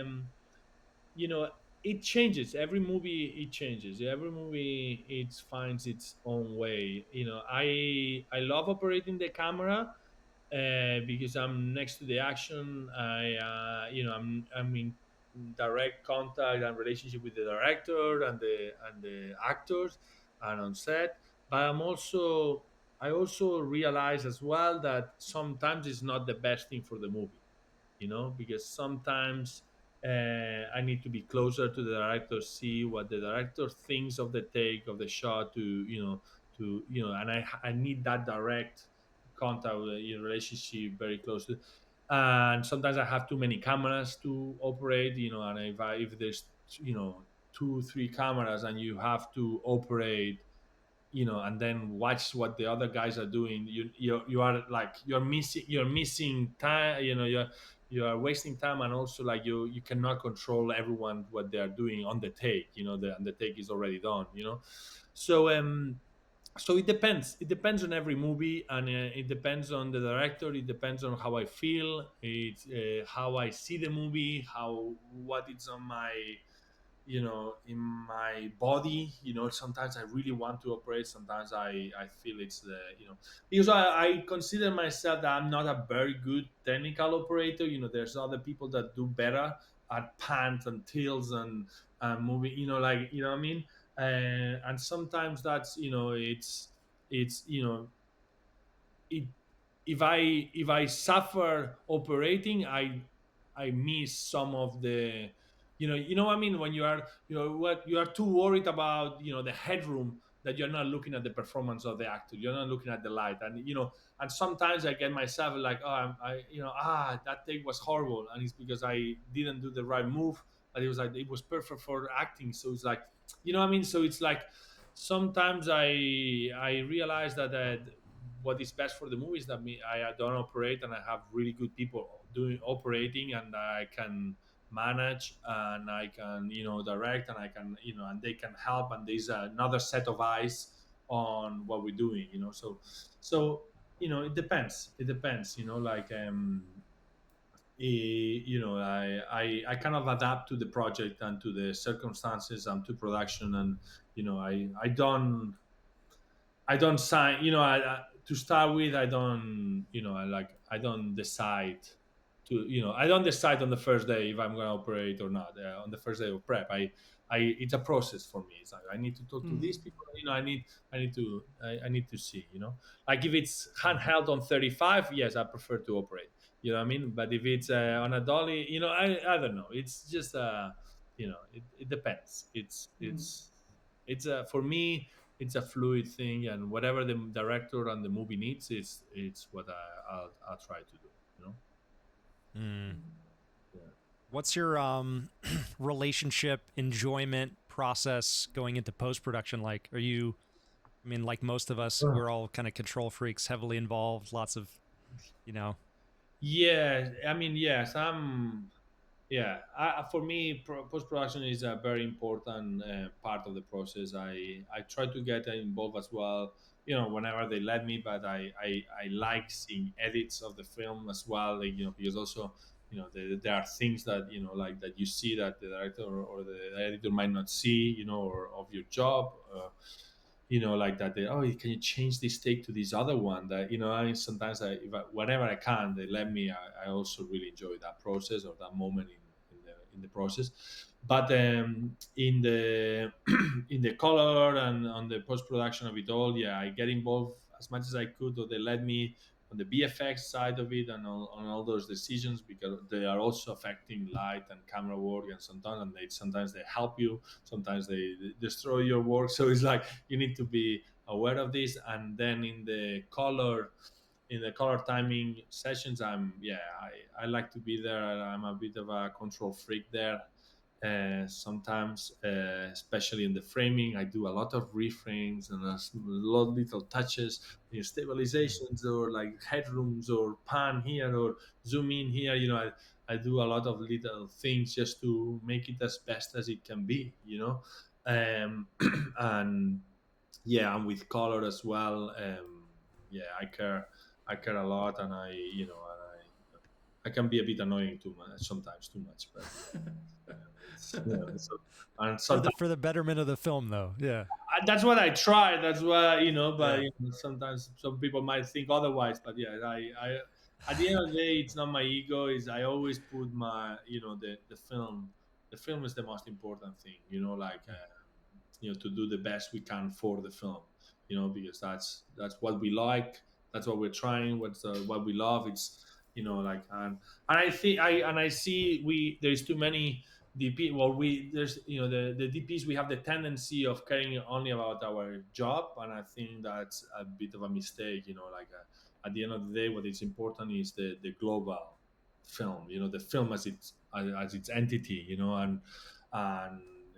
you know it changes. Every movie it changes. Every movie it finds its own way. I love operating the camera because I'm next to the action. I'm in direct contact and relationship with the director and the actors and on set. But I'm also I also realize as well that sometimes it's not the best thing for the movie, because sometimes I need to be closer to the director, see what the director thinks of the take of the shot, and I need that direct contact with relationship very close to. And sometimes I have too many cameras to operate, and if there's two, three cameras and you have to operate, and then watch what the other guys are doing, you are like you're missing time, you are wasting time, and also like you cannot control everyone what they are doing on the take, and the take is already done, so it depends on every movie, and it depends on the director, it depends on how I feel, it's how I see the movie, how what it's on my in my body. Sometimes I really want to operate, sometimes I feel it's the because I consider myself that I'm not a very good technical operator. There's other people that do better at pants and tills and moving, like, what I mean. And sometimes that's it's it if I suffer operating, I miss some of the what I mean, when you are too worried about the headroom, that you're not looking at the performance of the actor, you're not looking at the light, and sometimes I get myself like, oh, that take was horrible, and it's because I didn't do the right move, but it was perfect for acting. So it's like, what I mean. So it's like sometimes I realize that what is best for the movie is that I don't operate, and I have really good people doing operating, and I can manage, and I can direct, and I can and they can help, and there's another set of eyes on what we're doing. So it depends, like I kind of adapt to the project and to the circumstances and to production, and I don't sign. To start with, I don't. I don't decide I don't decide on the first day if I'm going to operate or not. On the first day of prep, it's a process for me. It's like I need to talk to these people. I need to see. Like if it's handheld on 35, yes, I prefer to operate. You know what I mean? But if it's on a dolly, I don't know. It's just it depends. It's for me, it's a fluid thing, and whatever the director and the movie needs, it's what I'll try to do. Mm. Yeah. What's your relationship enjoyment process going into post production like? Are you, I mean, like most of us, we're all kind of control freaks, heavily involved, lots of, you know. Yeah, I mean, yes, yeah, for me, post production is a very important part of the process. I try to get involved as well, whenever they let me. But I like seeing edits of the film as well, like, because also there are things that like that you see that the director or the editor might not see, or of your job. Like that. Oh, can you change this take to this other one? That I mean, sometimes whenever I can, they let me. I also really enjoy that process or that moment in the process. But in the in the color and on the post production of it all, yeah, I get involved as much as I could, or they let me on the VFX side of it, and on all those decisions, because they are also affecting light and camera work, and sometimes they help you, sometimes they destroy your work. So it's like you need to be aware of this. And then in the color timing sessions, I like to be there. I'm a bit of a control freak there. Sometimes, especially in the framing, I do a lot of reframes and a lot of little touches, stabilizations, or like headrooms, or pan here, or zoom in here. I do a lot of little things just to make it as best as it can be. And yeah, and with color as well. Yeah, I care a lot, and I can be a bit annoying too much sometimes, too much. But and For the sometimes betterment of the film though. Yeah. that's what I try. That's why but Yeah. sometimes some people might think otherwise. But yeah, I at the end of the day, it's not my ego. Is I always put my the film. The film is the most important thing. Like to do the best we can for the film. because that's what we like, that's what we're trying, what we love. It's like and I think I see we there's too many DP. Well, we there's the DPs, we have the tendency of caring only about our job, and I think that's a bit of a mistake. At the end of the day, what is important is the global film. The film as its entity. And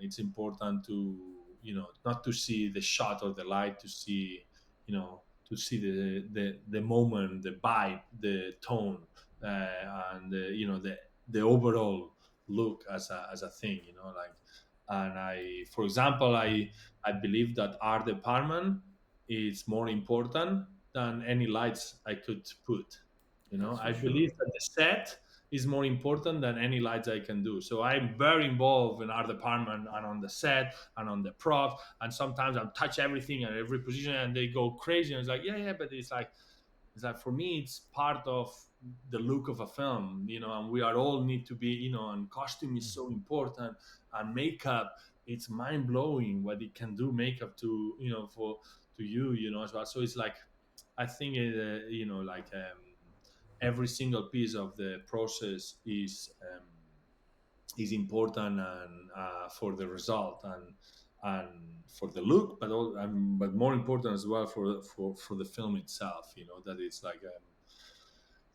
it's important to not to see the shot or the light, to see the moment, the vibe, the tone, and the overall look as a thing, and for example, I believe that art department is more important than any lights I could put. That's for I sure. believe that the set is more important than any lights I can do. So I'm very involved in our department and on the set and on the props. And sometimes I'll touch everything and every position, and they go crazy. And it's like, yeah, but it's like for me, it's part of the look of a film, and we are all need to be, and costume is so important, and makeup, it's mind blowing what it can do, makeup to, for to you, as well. So it's like, I think every single piece of the process is important, and for the result, and for the look, but more important as well for the film itself. That it's like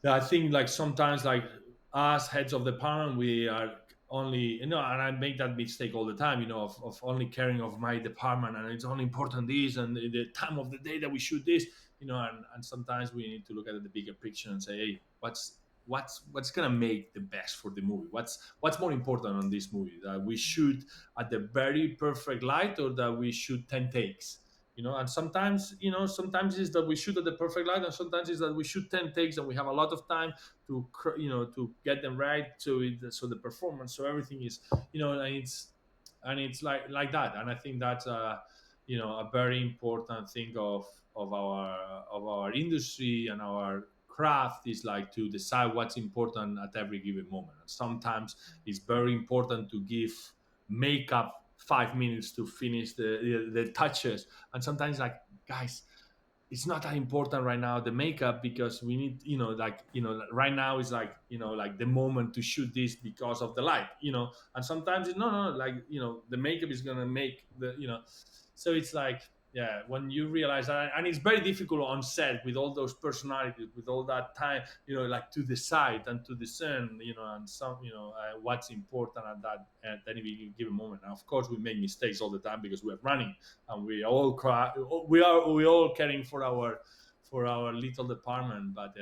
yeah, I think like sometimes like us heads of department, we are only, and I make that mistake all the time, of only caring of my department, and it's only important this and the time of the day that we shoot this, and sometimes we need to look at the bigger picture and say, hey, what's gonna make the best for the movie? What's more important on this movie? That we shoot at the very perfect light, or that we shoot 10 takes? And sometimes it's that we shoot at the perfect light, and sometimes it's that we shoot 10 takes, and we have a lot of time to get them right, so the performance, so everything is, and it's like that. And I think that's a very important thing of our industry and our craft, is like to decide what's important at every given moment. And sometimes it's very important to give makeup 5 minutes to finish the touches, and sometimes, like, guys, it's not that important right now, the makeup, because we need, right now is like, like the moment to shoot this because of the light, and sometimes no, like, the makeup is gonna make the, so it's like, yeah, when you realize that. And it's very difficult on set with all those personalities, with all that time, like to decide and to discern, and some, what's important at any given moment. And of course we make mistakes all the time, because we're running, and we all cry, we all caring for our little department. But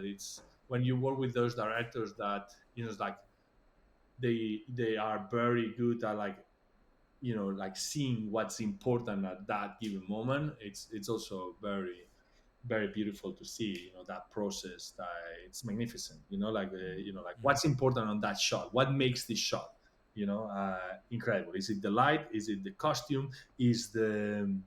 it's when you work with those directors that, it's like they are very good at, like, like seeing what's important at that given moment. It's also very, very beautiful to see, that process. That it's magnificent, like what's important on that shot, what makes this shot, incredible. Is it the light? Is it the costume? Is the,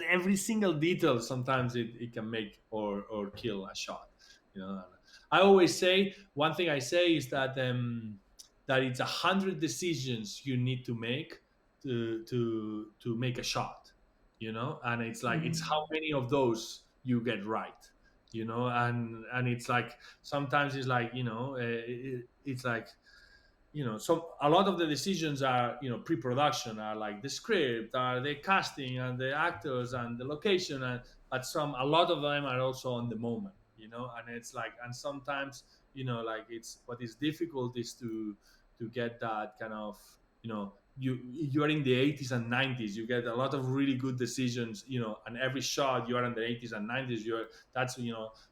every single detail, sometimes it can make or kill a shot. And I always say, one thing I say is that it's 100 decisions you need to make to make a shot, and it's like, it's Hmm. how many of those you get right, and it's like, sometimes it's like, it's like, so a lot of the decisions are, pre-production, are like the script, are the casting, and the actors, and the location, and but a lot of them are also on the moment, and it's like, and sometimes, like, it's what is difficult is to get that kind of, you are in the 80s and 90s, you get a lot of really good decisions, and every shot you are in the 80s and 90s, that's,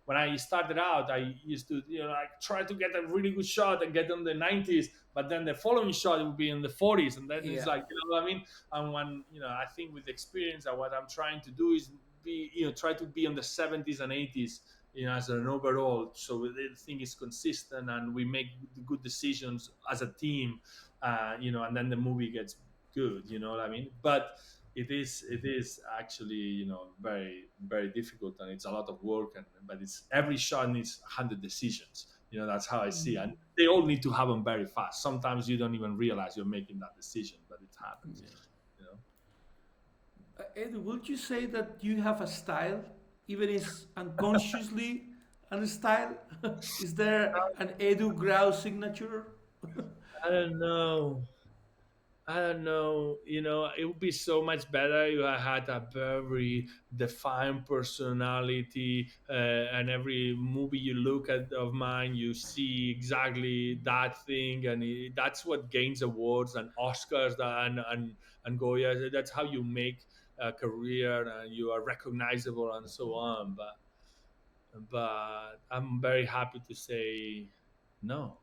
when I started out, I used to, like, try to get a really good shot and get on the 90s, but then the following shot will be in the 40s, and then it's Yeah. like, what I mean. And when, I think with experience, that what I'm trying to do is try to be on the 70s and 80s, as an overall, so the thing is consistent, and we make good decisions as a team, and then the movie gets good, what I mean. But it is actually, very, very difficult, and it's a lot of work, but it's every shot needs 100 decisions. That's how I see it. And they all need to happen very fast. Sometimes you don't even realize you're making that decision, but it happens. Yeah. You know. Edu, would you say that you have a style, even is unconsciously a style? Is there an Edu Grau signature? I don't know. I don't know. It would be so much better if I had a very defined personality, and every movie you look at of mine, you see exactly that thing, and that's what gains awards and Oscars and Goya. That's how you make a career, and you are recognizable and so on. But I'm very happy to say no.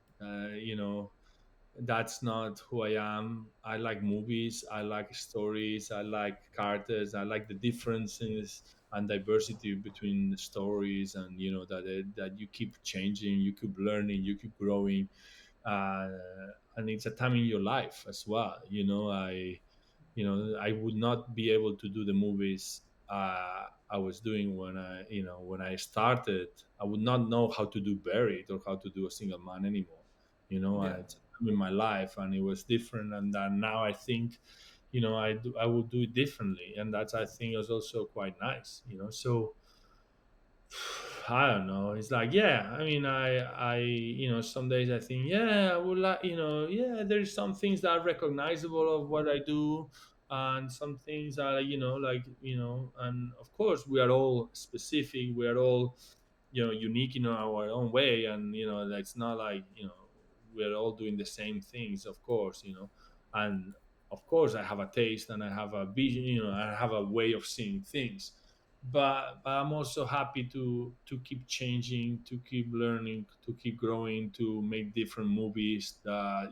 That's not who I am. I like movies, I like stories, I like characters, I like the differences and diversity between the stories, and that you keep changing, you keep learning, you keep growing, uh, and it's a time in your life as well. I would not be able to do the movies I was doing when I started. I would not know how to do Buried or how to do A Single Man anymore. Yeah. It's a time in my life, and it was different. And then now I think, I will do it differently, and that's, I think, is also quite nice. So I don't know. It's like, yeah. I mean, some days I think, yeah, I would like, yeah. There's some things that are recognizable of what I do, and some things are, and of course we are all specific. We are all, unique in our own way, and it's not like, we're all doing the same things, of course, and of course I have a taste and I have a vision, I have a way of seeing things, but I'm also happy to keep changing, to keep learning, to keep growing, to make different movies that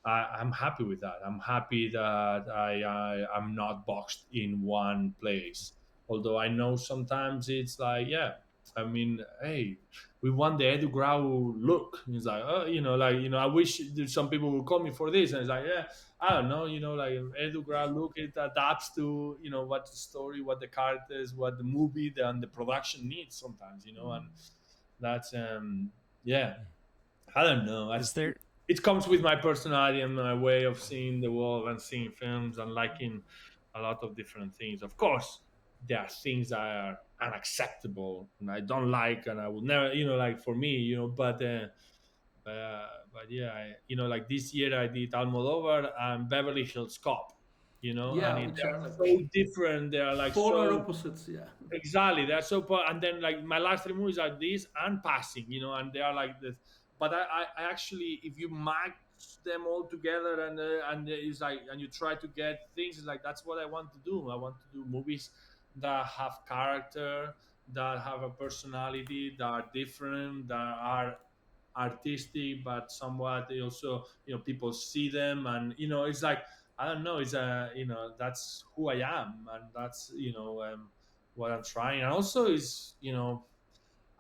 I'm happy with that. I'm happy that I'm not boxed in one place. Although I know sometimes it's like, yeah, I mean, hey, we want the Edu Grau look. It's like, oh, I wish some people would call me for this, and it's like, yeah, I don't know, like Edu Grau look, it adapts to what the story, what the characters, what the movie, and the production needs sometimes, and that's yeah. I don't know. I Is think there it comes with my personality and my way of seeing the world and seeing films and liking a lot of different things. Of course, there are things that are unacceptable and I don't like, and I will never, like for me, but yeah, like this year I did Almodovar and Beverly Hills Cop, and Yeah, which they're are like so different. They are like polar so. opposites. Yeah. Exactly. They're so and then like my last three movies are this and Passing, and they are like this. But I actually, if you match them all together, and it's like, and you try to get things, it's like that's what I want to do. I want to do movies that have character, that have a personality, that are different, that are artistic, but somewhat they also, people see them, and it's like, I don't know, it's that's who I am, and that's what I'm trying. And also is,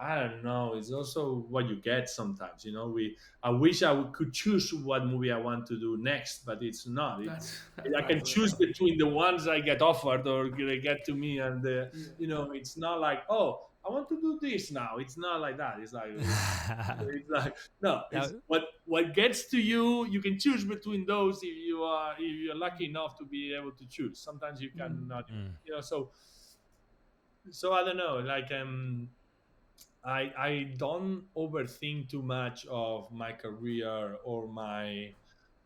I don't know, it's also what you get sometimes. We I wish could choose what movie I want to do next, but it's not. That's I can that's choose between the ones I get offered or they get to me, and yeah. it's not like, oh, I want to do this now. It's not like that. It's like it's like, no. now? It's what gets to you. You can choose between those if you're lucky enough to be able to choose. Sometimes you Mm. cannot. Mm, So I don't know. Like I don't overthink too much of my career or my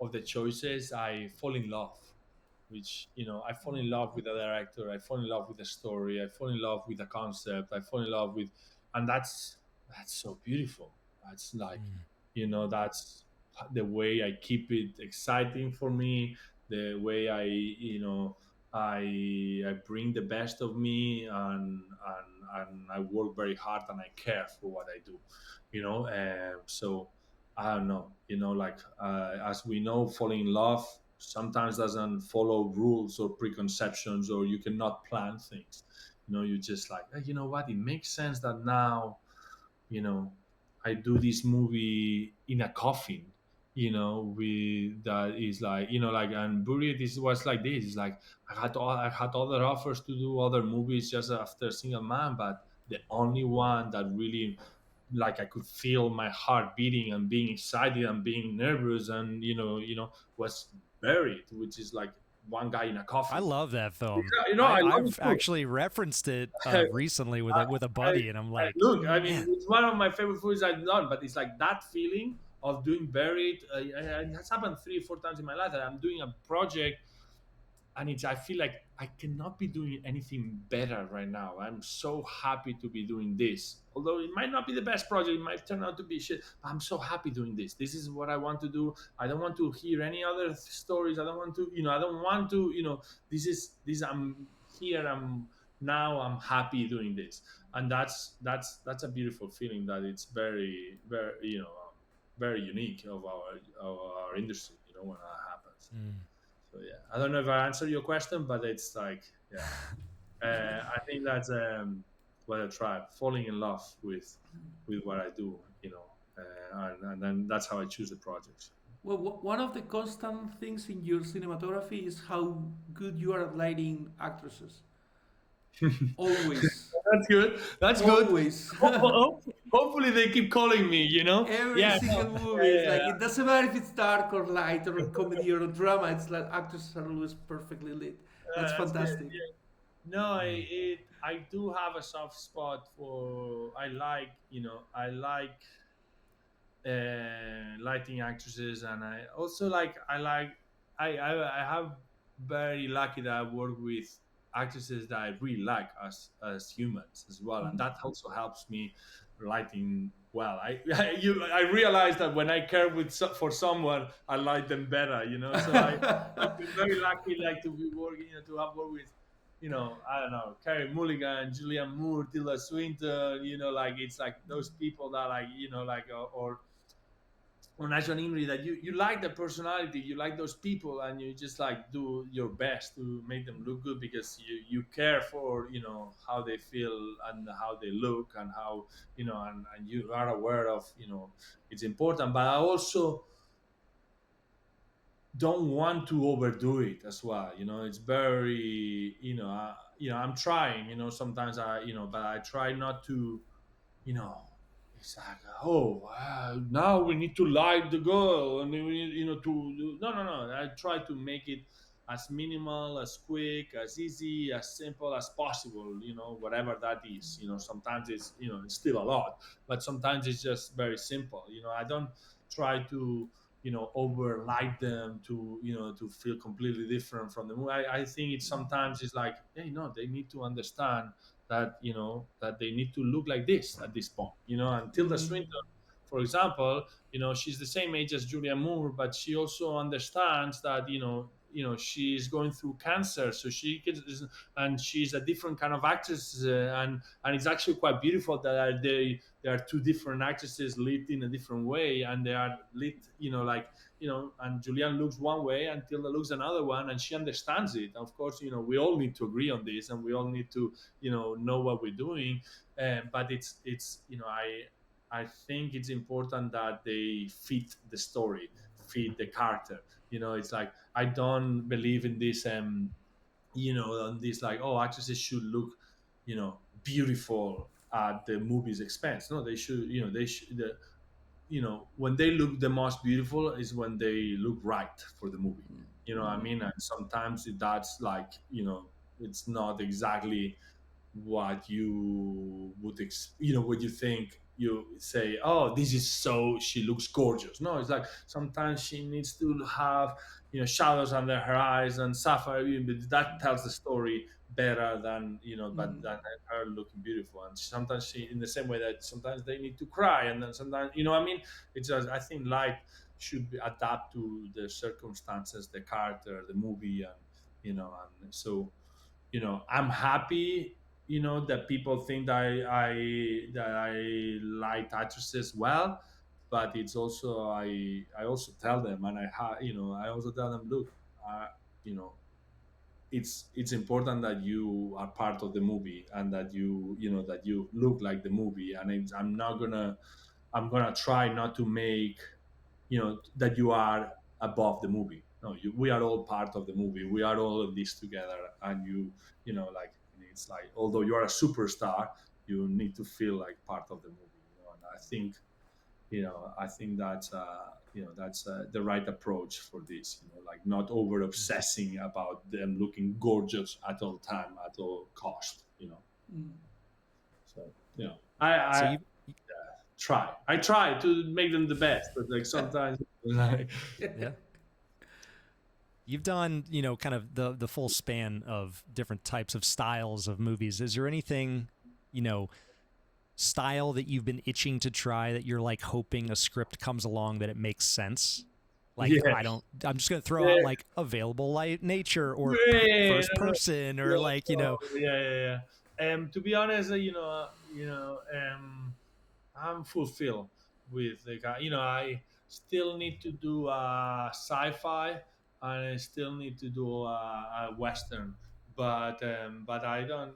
of the choices. I fall in love, which I fall in love with the director, I fall in love with the story, I fall in love with the concept, I fall in love with, and that's so beautiful. That's like, mm, that's the way I keep it exciting for me, the way I bring the best of me, and I work very hard and I care for what I do, so I don't know, like as we know, falling in love sometimes doesn't follow rules or preconceptions, or you cannot plan things. You just like, "Hey, you know what? It makes sense that now, you know, I do this movie in a coffin. With that is like, like, and Buried is was like this. It's like I had other offers to do other movies just after Single Man, but the only one that really, like, I could feel my heart beating and being excited and being nervous, and was Buried, which is like one guy in a I coffee. love that film. You know, I love it I've too. actually referenced it recently with a I, buddy, and I'm like, look, I mean, man, it's one of my favorite foods I've done, but it's like that feeling of doing buried. It has happened 3 or 4 times in my life that I'm doing a project, and it's I feel like I cannot be doing anything better right now. I'm so happy to be doing this. Although it might not be the best project, it might turn out to be shit. But I'm so happy doing this. This is what I want to do. I don't want to hear any other stories. I don't want to, I don't want to, this. I'm here. I'm now. I'm happy doing this, and that's a beautiful feeling. That it's very, very, very unique of our industry. When that happens. mm. So yeah, I don't know if I answered your question, but it's like, yeah, I think that's what I try, falling in love with what I do, and then that's how I choose the projects. Well, one of the constant things in your cinematography is how good you are at lighting actresses. Always. That's good. That's good. Always. Hopefully they keep calling me. Every Yeah, single no, movie is yeah, like, it doesn't matter if it's dark or light or comedy or drama, it's like actors are always perfectly lit. That's that's good. fantastic. Yeah. No, Mm. I do have a soft spot for. Lighting actresses, and I have very lucky that I work with actresses that I really like as humans as well, and Mhm. that also helps me lighting well. I realize that when I care for someone, I like them better, so I've been very lucky, like, to be working, to have worked with, I don't know, Carey Mulligan, Julianne Moore, Tilda Swinton, like, it's like those people that, like, like, or National Imri, that you like the personality, you like those people, and you just like do your best to make them look good because you care for how they feel and how they look and how and you are aware of it's important. But I also don't want to overdo it as well. It's very I'm trying. Sometimes but I try not to you know, it's like, oh, wow, now we need to like the girl, and we need, no, no, no. I try to make it as minimal, as quick, as easy, as simple as possible. Whatever that is. Sometimes it's still a lot, but sometimes it's just very simple. I don't try to overlight them to to feel completely different from the movie. I think it's sometimes it's like, hey, no, they need to understand that that they need to look like this at this point. And Tilda Mhm. Swinton, for example, she's the same age as Julia Moore, but she also understands that she's going through cancer, so she can, and she's a different kind of actress, and it's actually quite beautiful that there are two different actresses lit in a different way, and they are lit, like, and Julian looks one way and Tilda looks another one, and she understands it. Of course, we all need to agree on this, and we all need to know what we're doing. But it's I think it's important that they fit the story, fit the character. It's like, I don't believe in this on this, like, oh, actresses should look beautiful at the movie's expense. No, they should, they should when they look the most beautiful is when they look right for the movie. What I Mhm. mean? And sometimes that's like, it's not exactly what you would what you think. You say, oh, this is, so she looks gorgeous. No, it's like sometimes she needs to have shadows under her eyes and sapphire, but that tells the story better than but Mhm. than her looking beautiful. And sometimes she, in the same way that sometimes they need to cry, and then sometimes, what I mean. It's just, I think light should be adapt to the circumstances, the character, the movie, and and so I'm happy that people think that I like actresses well. But it's also, I also tell them, and I also tell them, look, uh, you know it's important that you are part of the movie, and that that you look like the movie. And I'm gonna try not to make that you are above the movie. No, we are all part of the movie. We are all in this together. And like, it's like, although you are a superstar, you need to feel like part of the movie. And I think I think that's the right approach for this. Like not over obsessing about them looking gorgeous at all time, at all cost. Mm. So I So I I try to make them the best, but like sometimes like yeah, you've done, kind of the full span of different types of styles of movies. Is there anything, you know, style that you've been itching to try that you're like hoping a script comes along that it makes sense? Like yeah, I'm just gonna throw out yeah, like available light nature or yeah, first person or yeah, like, yeah, yeah, yeah. To be honest, I'm fulfilled with like I still need to do sci-fi and I still need to do a western, but I don't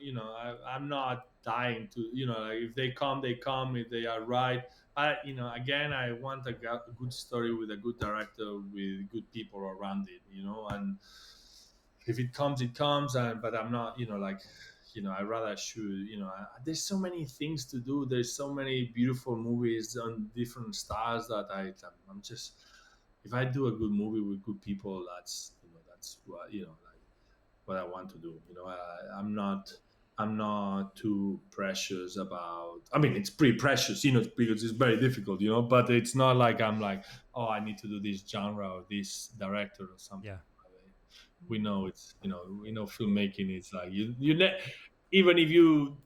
I'm not dying to like if they come they come if they are right. Again, I want a good story with a good director with good people around it, and if it comes it comes, but I'm not like I rather shoot. There's so many things to do. There's so many beautiful movies on different styles that I'm just if I do a good movie with good people, that's what like what I want to do. I'm not too precious about. I mean, it's pretty precious, because it's very difficult, But it's not like I'm like, oh, I need to do this genre or this director or something. yeah, We know it's filmmaking is like even if you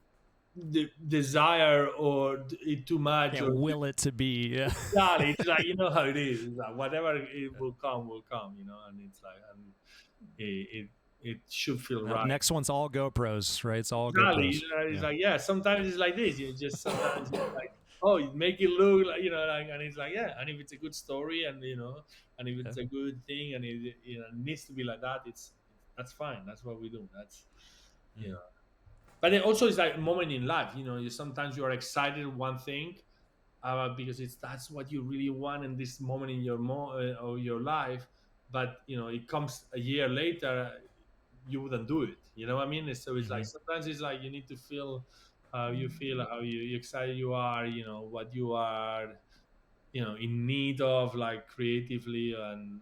desire or it too much can't or will it to be. Yeah. exactly, it's like how it is. It's like whatever it will come, and it's like and it should feel right. Next one's all GoPros, right? It's all Exactly. GoPros. It's Yeah. like, yeah, sometimes it's like this. You just sometimes it's like, oh, you make it look like, like, and it's like, yeah, and if it's a good story and, and if Yeah. it's a good thing and it, needs to be like that, that's fine. That's what we do. That's, you Mm. know, but then also it's like a moment in life, sometimes you are excited one thing, because that's what you really want in this moment in your or your life, but it comes a year later, you wouldn't do it. You know what I mean? So it's like Hmm. sometimes it's like you need to feel how you feel, how you excited you are, what you are, in need of like creatively and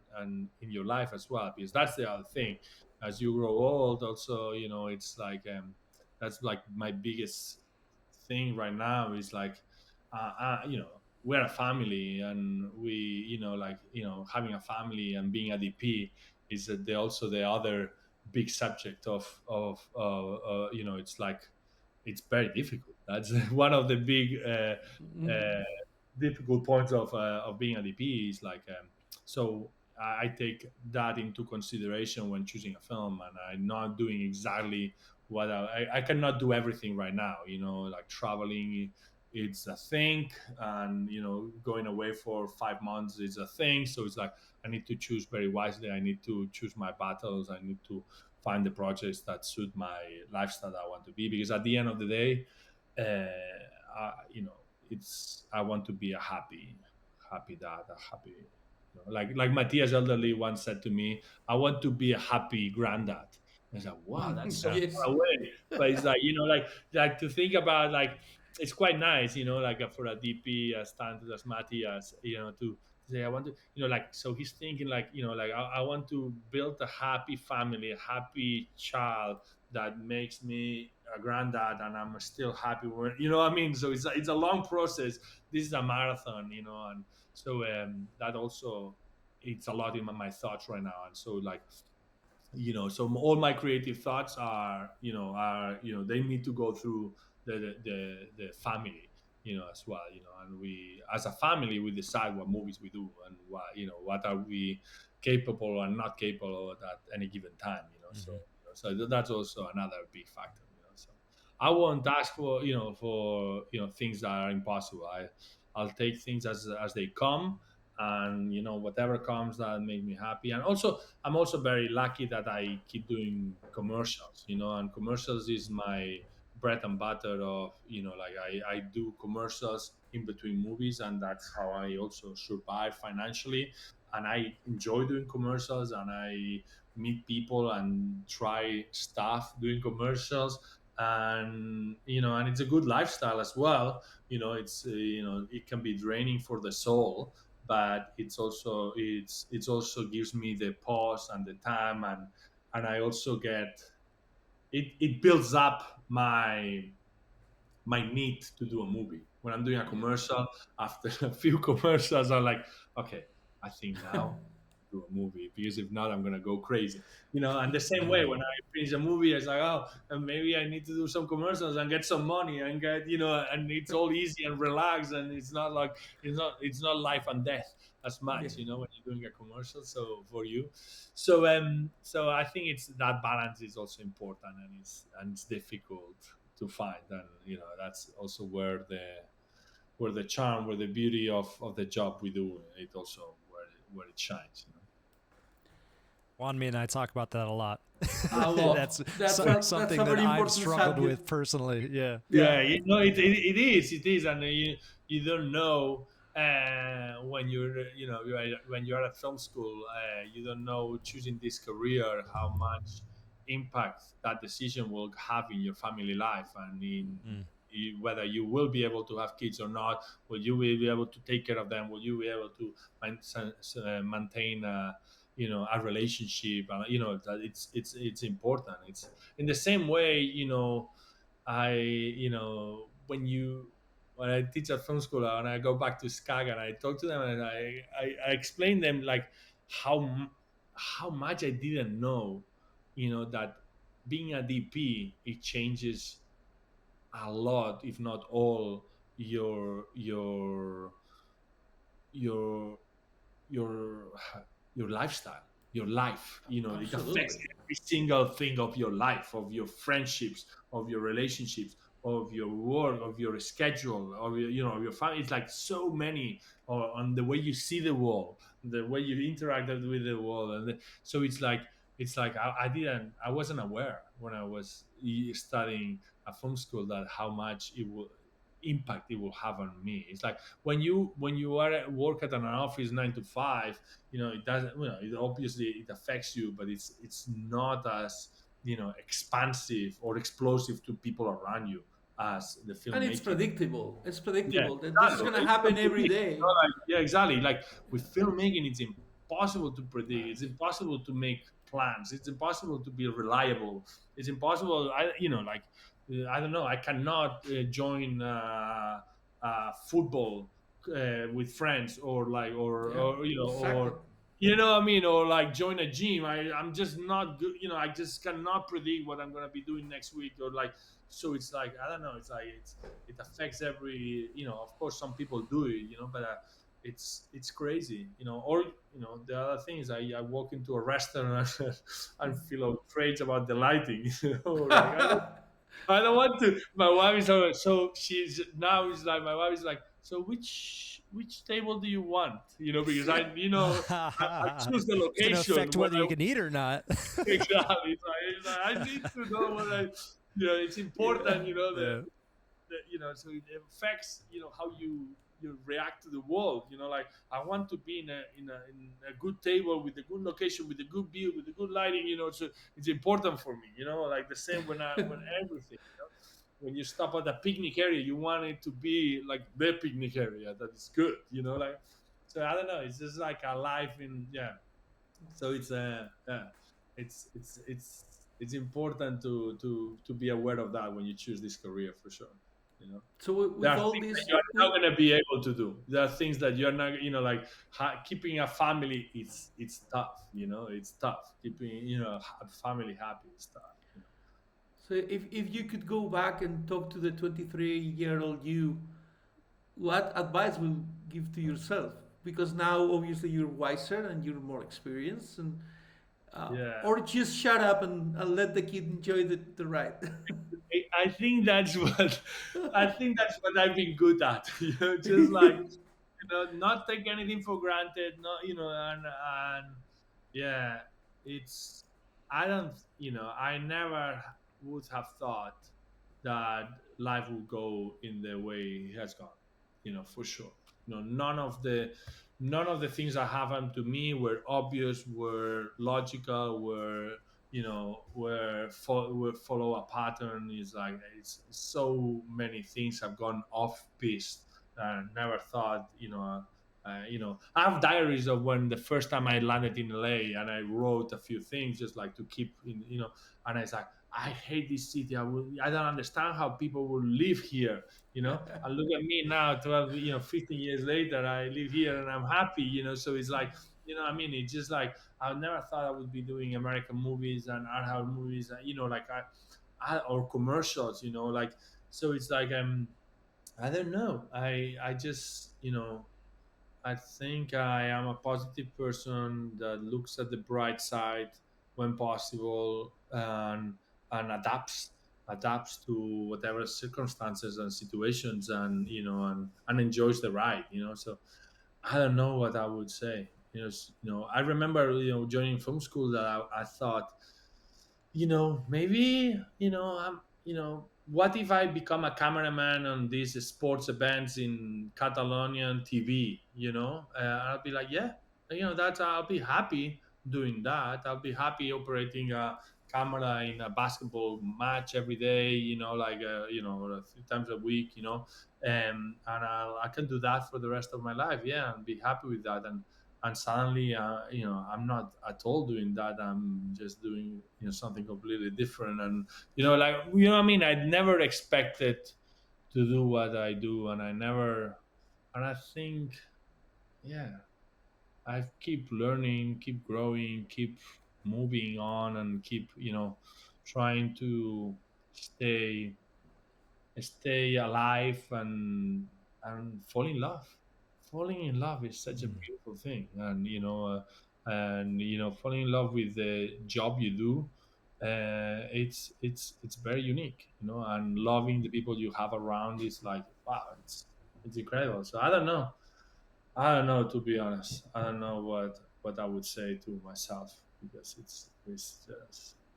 in your life as well, because that's the other thing. As you grow old, also, it's like that's like my biggest thing right now is like we're a family and we like having a family and being a DP is also the other big subject of it's like it's very difficult. That's one of the big uh, difficult points of being a DP is like so I take that into consideration when choosing a film, and I'm not doing exactly what I cannot do everything right now. Like traveling, it's a thing, and going away for 5 months is a thing. So it's like I need to choose very wisely. I need to choose my battles. I need to find the projects that suit my lifestyle that I want to be, because at the end of the day, it's I want to be a happy dad, a happy, like Matthias elderly once said to me, I want to be a happy granddad. I was like, wow, that's so Yeah. Yes. far away. But it's like, like to think about, like, it's quite nice, like for a DP as talented as Matthias, to say I want to, like, so he's thinking like, like I want to build a happy family, a happy child that makes me a granddad, and I'm still happy when, what I mean. So it's a long process. This is a marathon, and so that also it's a lot in my thoughts right now. And so like, so all my creative thoughts are they need to go through the family, as well, and we as a family we decide what movies we do and what are we capable and not capable of at any given time, so Hmm. that's also another big factor, so I won't ask for things that are impossible. I'll take things as they come, and whatever comes that make me happy. And also I'm also very lucky that I keep doing commercials, and commercials is my bread and butter of, like I do commercials in between movies, and that's how I also survive financially. And I enjoy doing commercials, and I meet people and try stuff doing commercials. and and it's a good lifestyle as well. It's it can be draining for the soul, but it's also gives me the pause and the time, and I also get it builds up my need to do a movie. When I'm doing a Yeah. commercial, after a few commercials, I'm like, okay, I think now do a movie, because if not, I'm gonna go crazy. And the same way, when I finish a movie, it's like, oh, and maybe I need to do some commercials and get some money and get, and it's all easy and relaxed, and it's not like it's not life and death as Yeah. much, when you're doing a commercial. So for you, so I think it's that balance is also important, and it's difficult to find, and that's also where the charm, where the beauty of the job we do, it also where it shines. Juan, me and I talk about that a lot. A lot. That's That's a something that very I've important struggled subject. with personally. Yeah. Yeah, Yeah. it is, and you don't know, when when you're at film school, you don't know, choosing this career, how much impact that decision will have in your family life, and Mm. whether you will be able to have kids or not. Will you be able to take care of them? Will you be able to maintain a relationship? That it's important. It's in the same way, when I teach at film school, and I go back to SCAG, and I talk to them, and I explain them, like, how much I didn't know, that being a DP, it changes a lot, if not all, your your your lifestyle, your life. It affects Absolutely. every single thing of your life, of your friendships, of your relationships, of your work, of your schedule, of of your family. It's like so many, or on the way you see the world, the way you interacted with the world, so it's like I wasn't aware when I was studying at film school, that how much impact it will have on me. It's like when you are at work at an office 9 to 5, it doesn't, it obviously it affects you, but it's not as expansive or explosive to people around you as the And it's filmmaking. predictable. It's Yeah, predictable that this is exactly. gonna It's not happen every predict- day. not like, yeah, exactly. Like with filmmaking, it's impossible to predict. It's impossible to make plans. It's impossible to be reliable. It's impossible. I don't know. I cannot join football with friends, or like, Yeah. Exactly. or what I mean, or like join a gym. I'm just not good. I just cannot predict what I'm gonna be doing next week, or like. So it's like, I don't know. It's like it affects every. Of course, some people do it. But it's crazy. Or the other thing is, I walk into a restaurant and feel afraid about the lighting. Like I don't want to. My wife is so she's now is like, my wife is like, so which table do you want? Because I choose the It's going to location affect where whether you I can eat or not. exactly. It's like I need to know what I. It's Yeah. important. Yeah. So it affects how you react to the world. Like, I want to be in a good table, with a good location, with a good view, with a good lighting. So it's important for me. Like the same when everything. When you stop at a picnic area, you want it to be like the picnic area that is good. Like, so I don't know. It's just like a life in, yeah. So it's yeah, it's important to be aware of that when you choose this career, for sure. you know So there with are all things that this, you're not going to be able to do. There are things that you're not, like, keeping a family, it's tough. It's tough keeping, a family happy is tough. so if you could go back and talk to the 23-year-old you, what advice will you give to yourself? Because now obviously you're wiser and you're more experienced, and Yeah, or just shut up and let the kid enjoy the ride. I think that's what I've been good at. Just like, not take anything for granted. Not, and yeah, it's I don't, I never would have thought that life would go in the way it has gone. For sure. None of the things that happened to me were obvious, were logical, were where follow a pattern. Is like it's so many things have gone off piste. Never thought, I have diaries of when the first time I landed in LA, and I wrote a few things just like to keep in, and it's like, I hate this city. I don't understand how people will live here, and look at me now, 12, 15 years later, I live here and I'm happy, so it's like, it's just like, I never thought I would be doing American movies and art house movies, like or commercials, like, so it's like, I don't know. I just, I think I am a positive person that looks at the bright side when possible, and adapts to whatever circumstances and situations, and and enjoys the ride. So I don't know what I would say. I remember, joining film school, that I thought, maybe, what if I become a cameraman on these sports events in Catalonian TV? I'll be like, yeah, I'll be happy doing that. I'll be happy operating a camera in a basketball match every day, like, 3 times a week, and I can do that for the rest of my life. Yeah, and be happy with that. And suddenly, I'm not at all doing that. I'm just doing, something completely different. And, like, what I mean, I never expected to do what I do, and I think, yeah, I keep learning, keep growing, keep moving on, and keep, trying to stay stay alive, and fall in love. Falling in love is such a Mm. beautiful thing. And, falling in love with the job you do, it's very unique, and loving the people you have around is like, wow, it's incredible. So I don't know, to be honest. I don't know what I would say to myself, because it's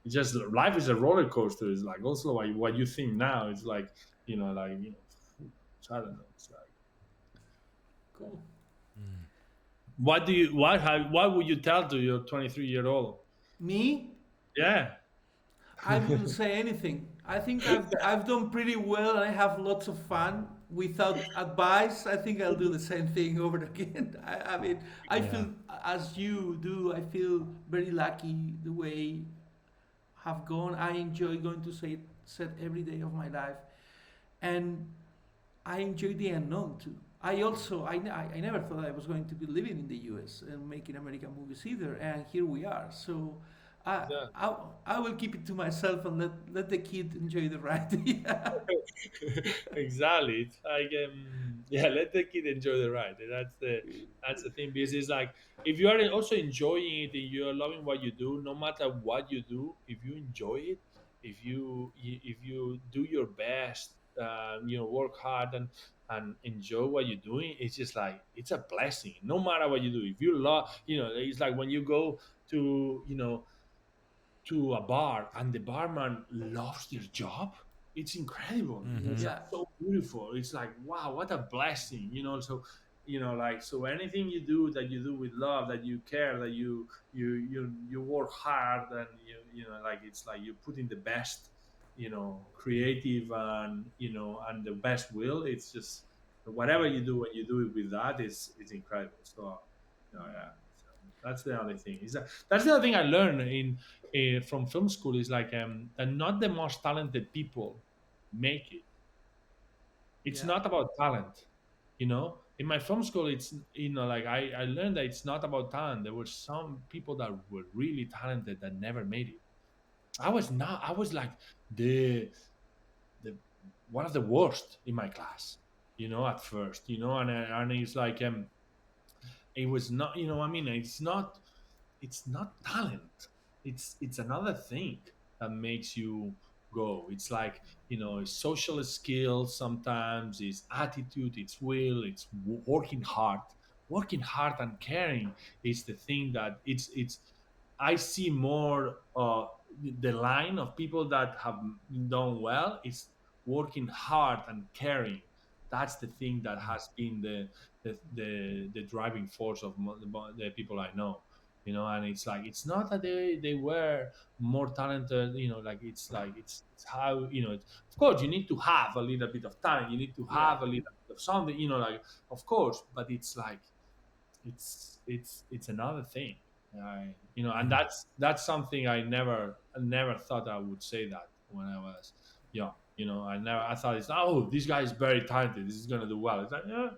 just life is a roller coaster. It's like, also, like, what you think now is like, like, so I don't know. It's like, Cool. Mm. what would you tell to your 23-year-old? Me? Yeah, I wouldn't say anything. I think I've done pretty well and I have lots of fun. Without advice, I think I'll do the same thing over again. I mean, I Yeah. feel as you do. I feel very lucky the way have gone. I enjoy going to set every day of my life, and I enjoy the unknown too. I also I never thought I was going to be living in the U.S. and making American movies either, and here we are. So I yeah. I will keep it to myself and let the kid enjoy the ride. Yeah. Exactly. It's like, yeah, let the kid enjoy the ride. That's the thing, because it's like, if you are also enjoying it and you're loving what you do, no matter what you do, if you enjoy it, if you do your best, work hard, and enjoy what you're doing, it's just like, it's a blessing. No matter what you do, if you love, it's like when you go to, to a bar and the barman loves their job. It's incredible. It's Mm-hmm. like Yeah. so beautiful. It's like, wow, what a blessing. So, like, so anything you do, that you do with love, that you care, that you work hard, and like, it's like you put in the best, creative, and the best will. It's just, whatever you do, when you do it with that, it's incredible. So, yeah. So that's the only thing. That's the other thing I learned from film school, is like, that not the most talented people make it. It's Yeah. not about talent. In my film school, it's, like, I learned that it's not about talent. There were some people that were really talented that never made it. I was like, the one of the worst in my class, at first, and it's like, it was not, it's not talent. It's another thing that makes you go. It's like, it's social skills, sometimes it's attitude, it's will, it's working hard and caring is the thing that it's I see more, the line of people that have done well is working hard and caring. That's the thing that has been the driving force of the people I know. you know. And it's like, it's not that they were more talented, you know, like it's how, you know, of course you need to have a little bit of talent, you need to Yeah. have a little bit of something, you know, like, of course, but it's like, it's another thing. You know, and Mhm. that's something I never thought I would say that when I was young. You know, I thought, it's, oh, this guy is very talented, this is gonna do well. It's like, yeah,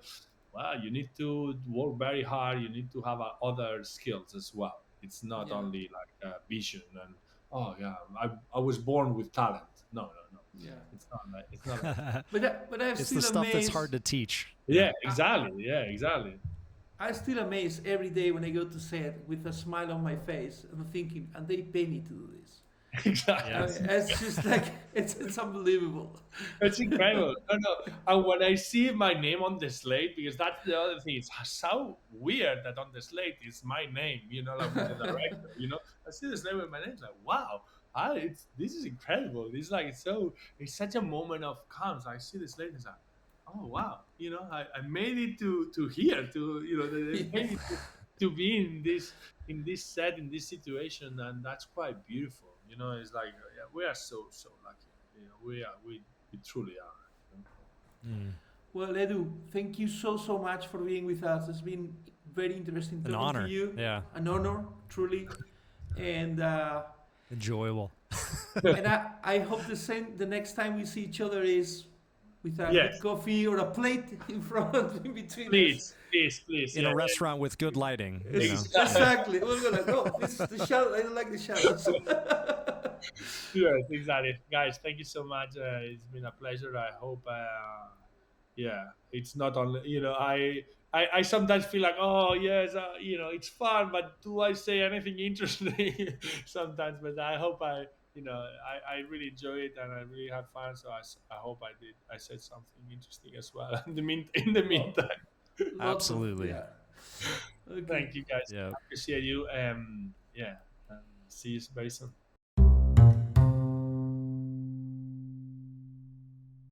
well, you need to work very hard, you need to have other skills as well. It's not Yeah. only like vision and, oh yeah, I was born with talent. No, no, no, Yeah. it's not like that. But I'm It's the still stuff that's amazed. hard to teach. Yeah. Yeah, exactly. Yeah, exactly. I still amazed every day when I go to set with a smile on my face and I'm thinking, and they pay me to do this. Exactly. Yeah. It's just like it's unbelievable. It's incredible. No, no. And when I see my name on the slate, because that's the other thing, it's so weird that on the slate is my name, you know, like with the director, you know. I see the slate with my name, it's like, wow, this is incredible. This is like, it's such a moment of calm. So I see the slate and it's like, oh wow, you know, I made it to here, to, you know, they Yeah. paid me to be in this set, in this situation, and that's quite beautiful. You know, it's like, yeah, we are so lucky. You know, we truly are. Mm. Well, Edu, thank you so much for being with us. It's been very interesting An talking to honor. you. Yeah. An honor, truly. And Enjoyable. and I hope the next time we see each other is with a good Yes, coffee or a plate in front in between us. please. In Yeah, a yeah. restaurant with good lighting, you know. Exactly. We're gonna no. This is the shadow. I don't like the shadows. Yes, exactly. Guys, thank you so much. It's been a pleasure. I hope, yeah, it's not only, you know, I sometimes feel like, oh, yes, you know, it's fun, but do I say anything interesting sometimes? But I hope you know, I really enjoy it and I really had fun. So I hope I said something interesting as well in the Well, meantime. lots of Absolutely. yeah. Okay. Thank you guys. Yeah. Appreciate you. Yeah, and see you very soon.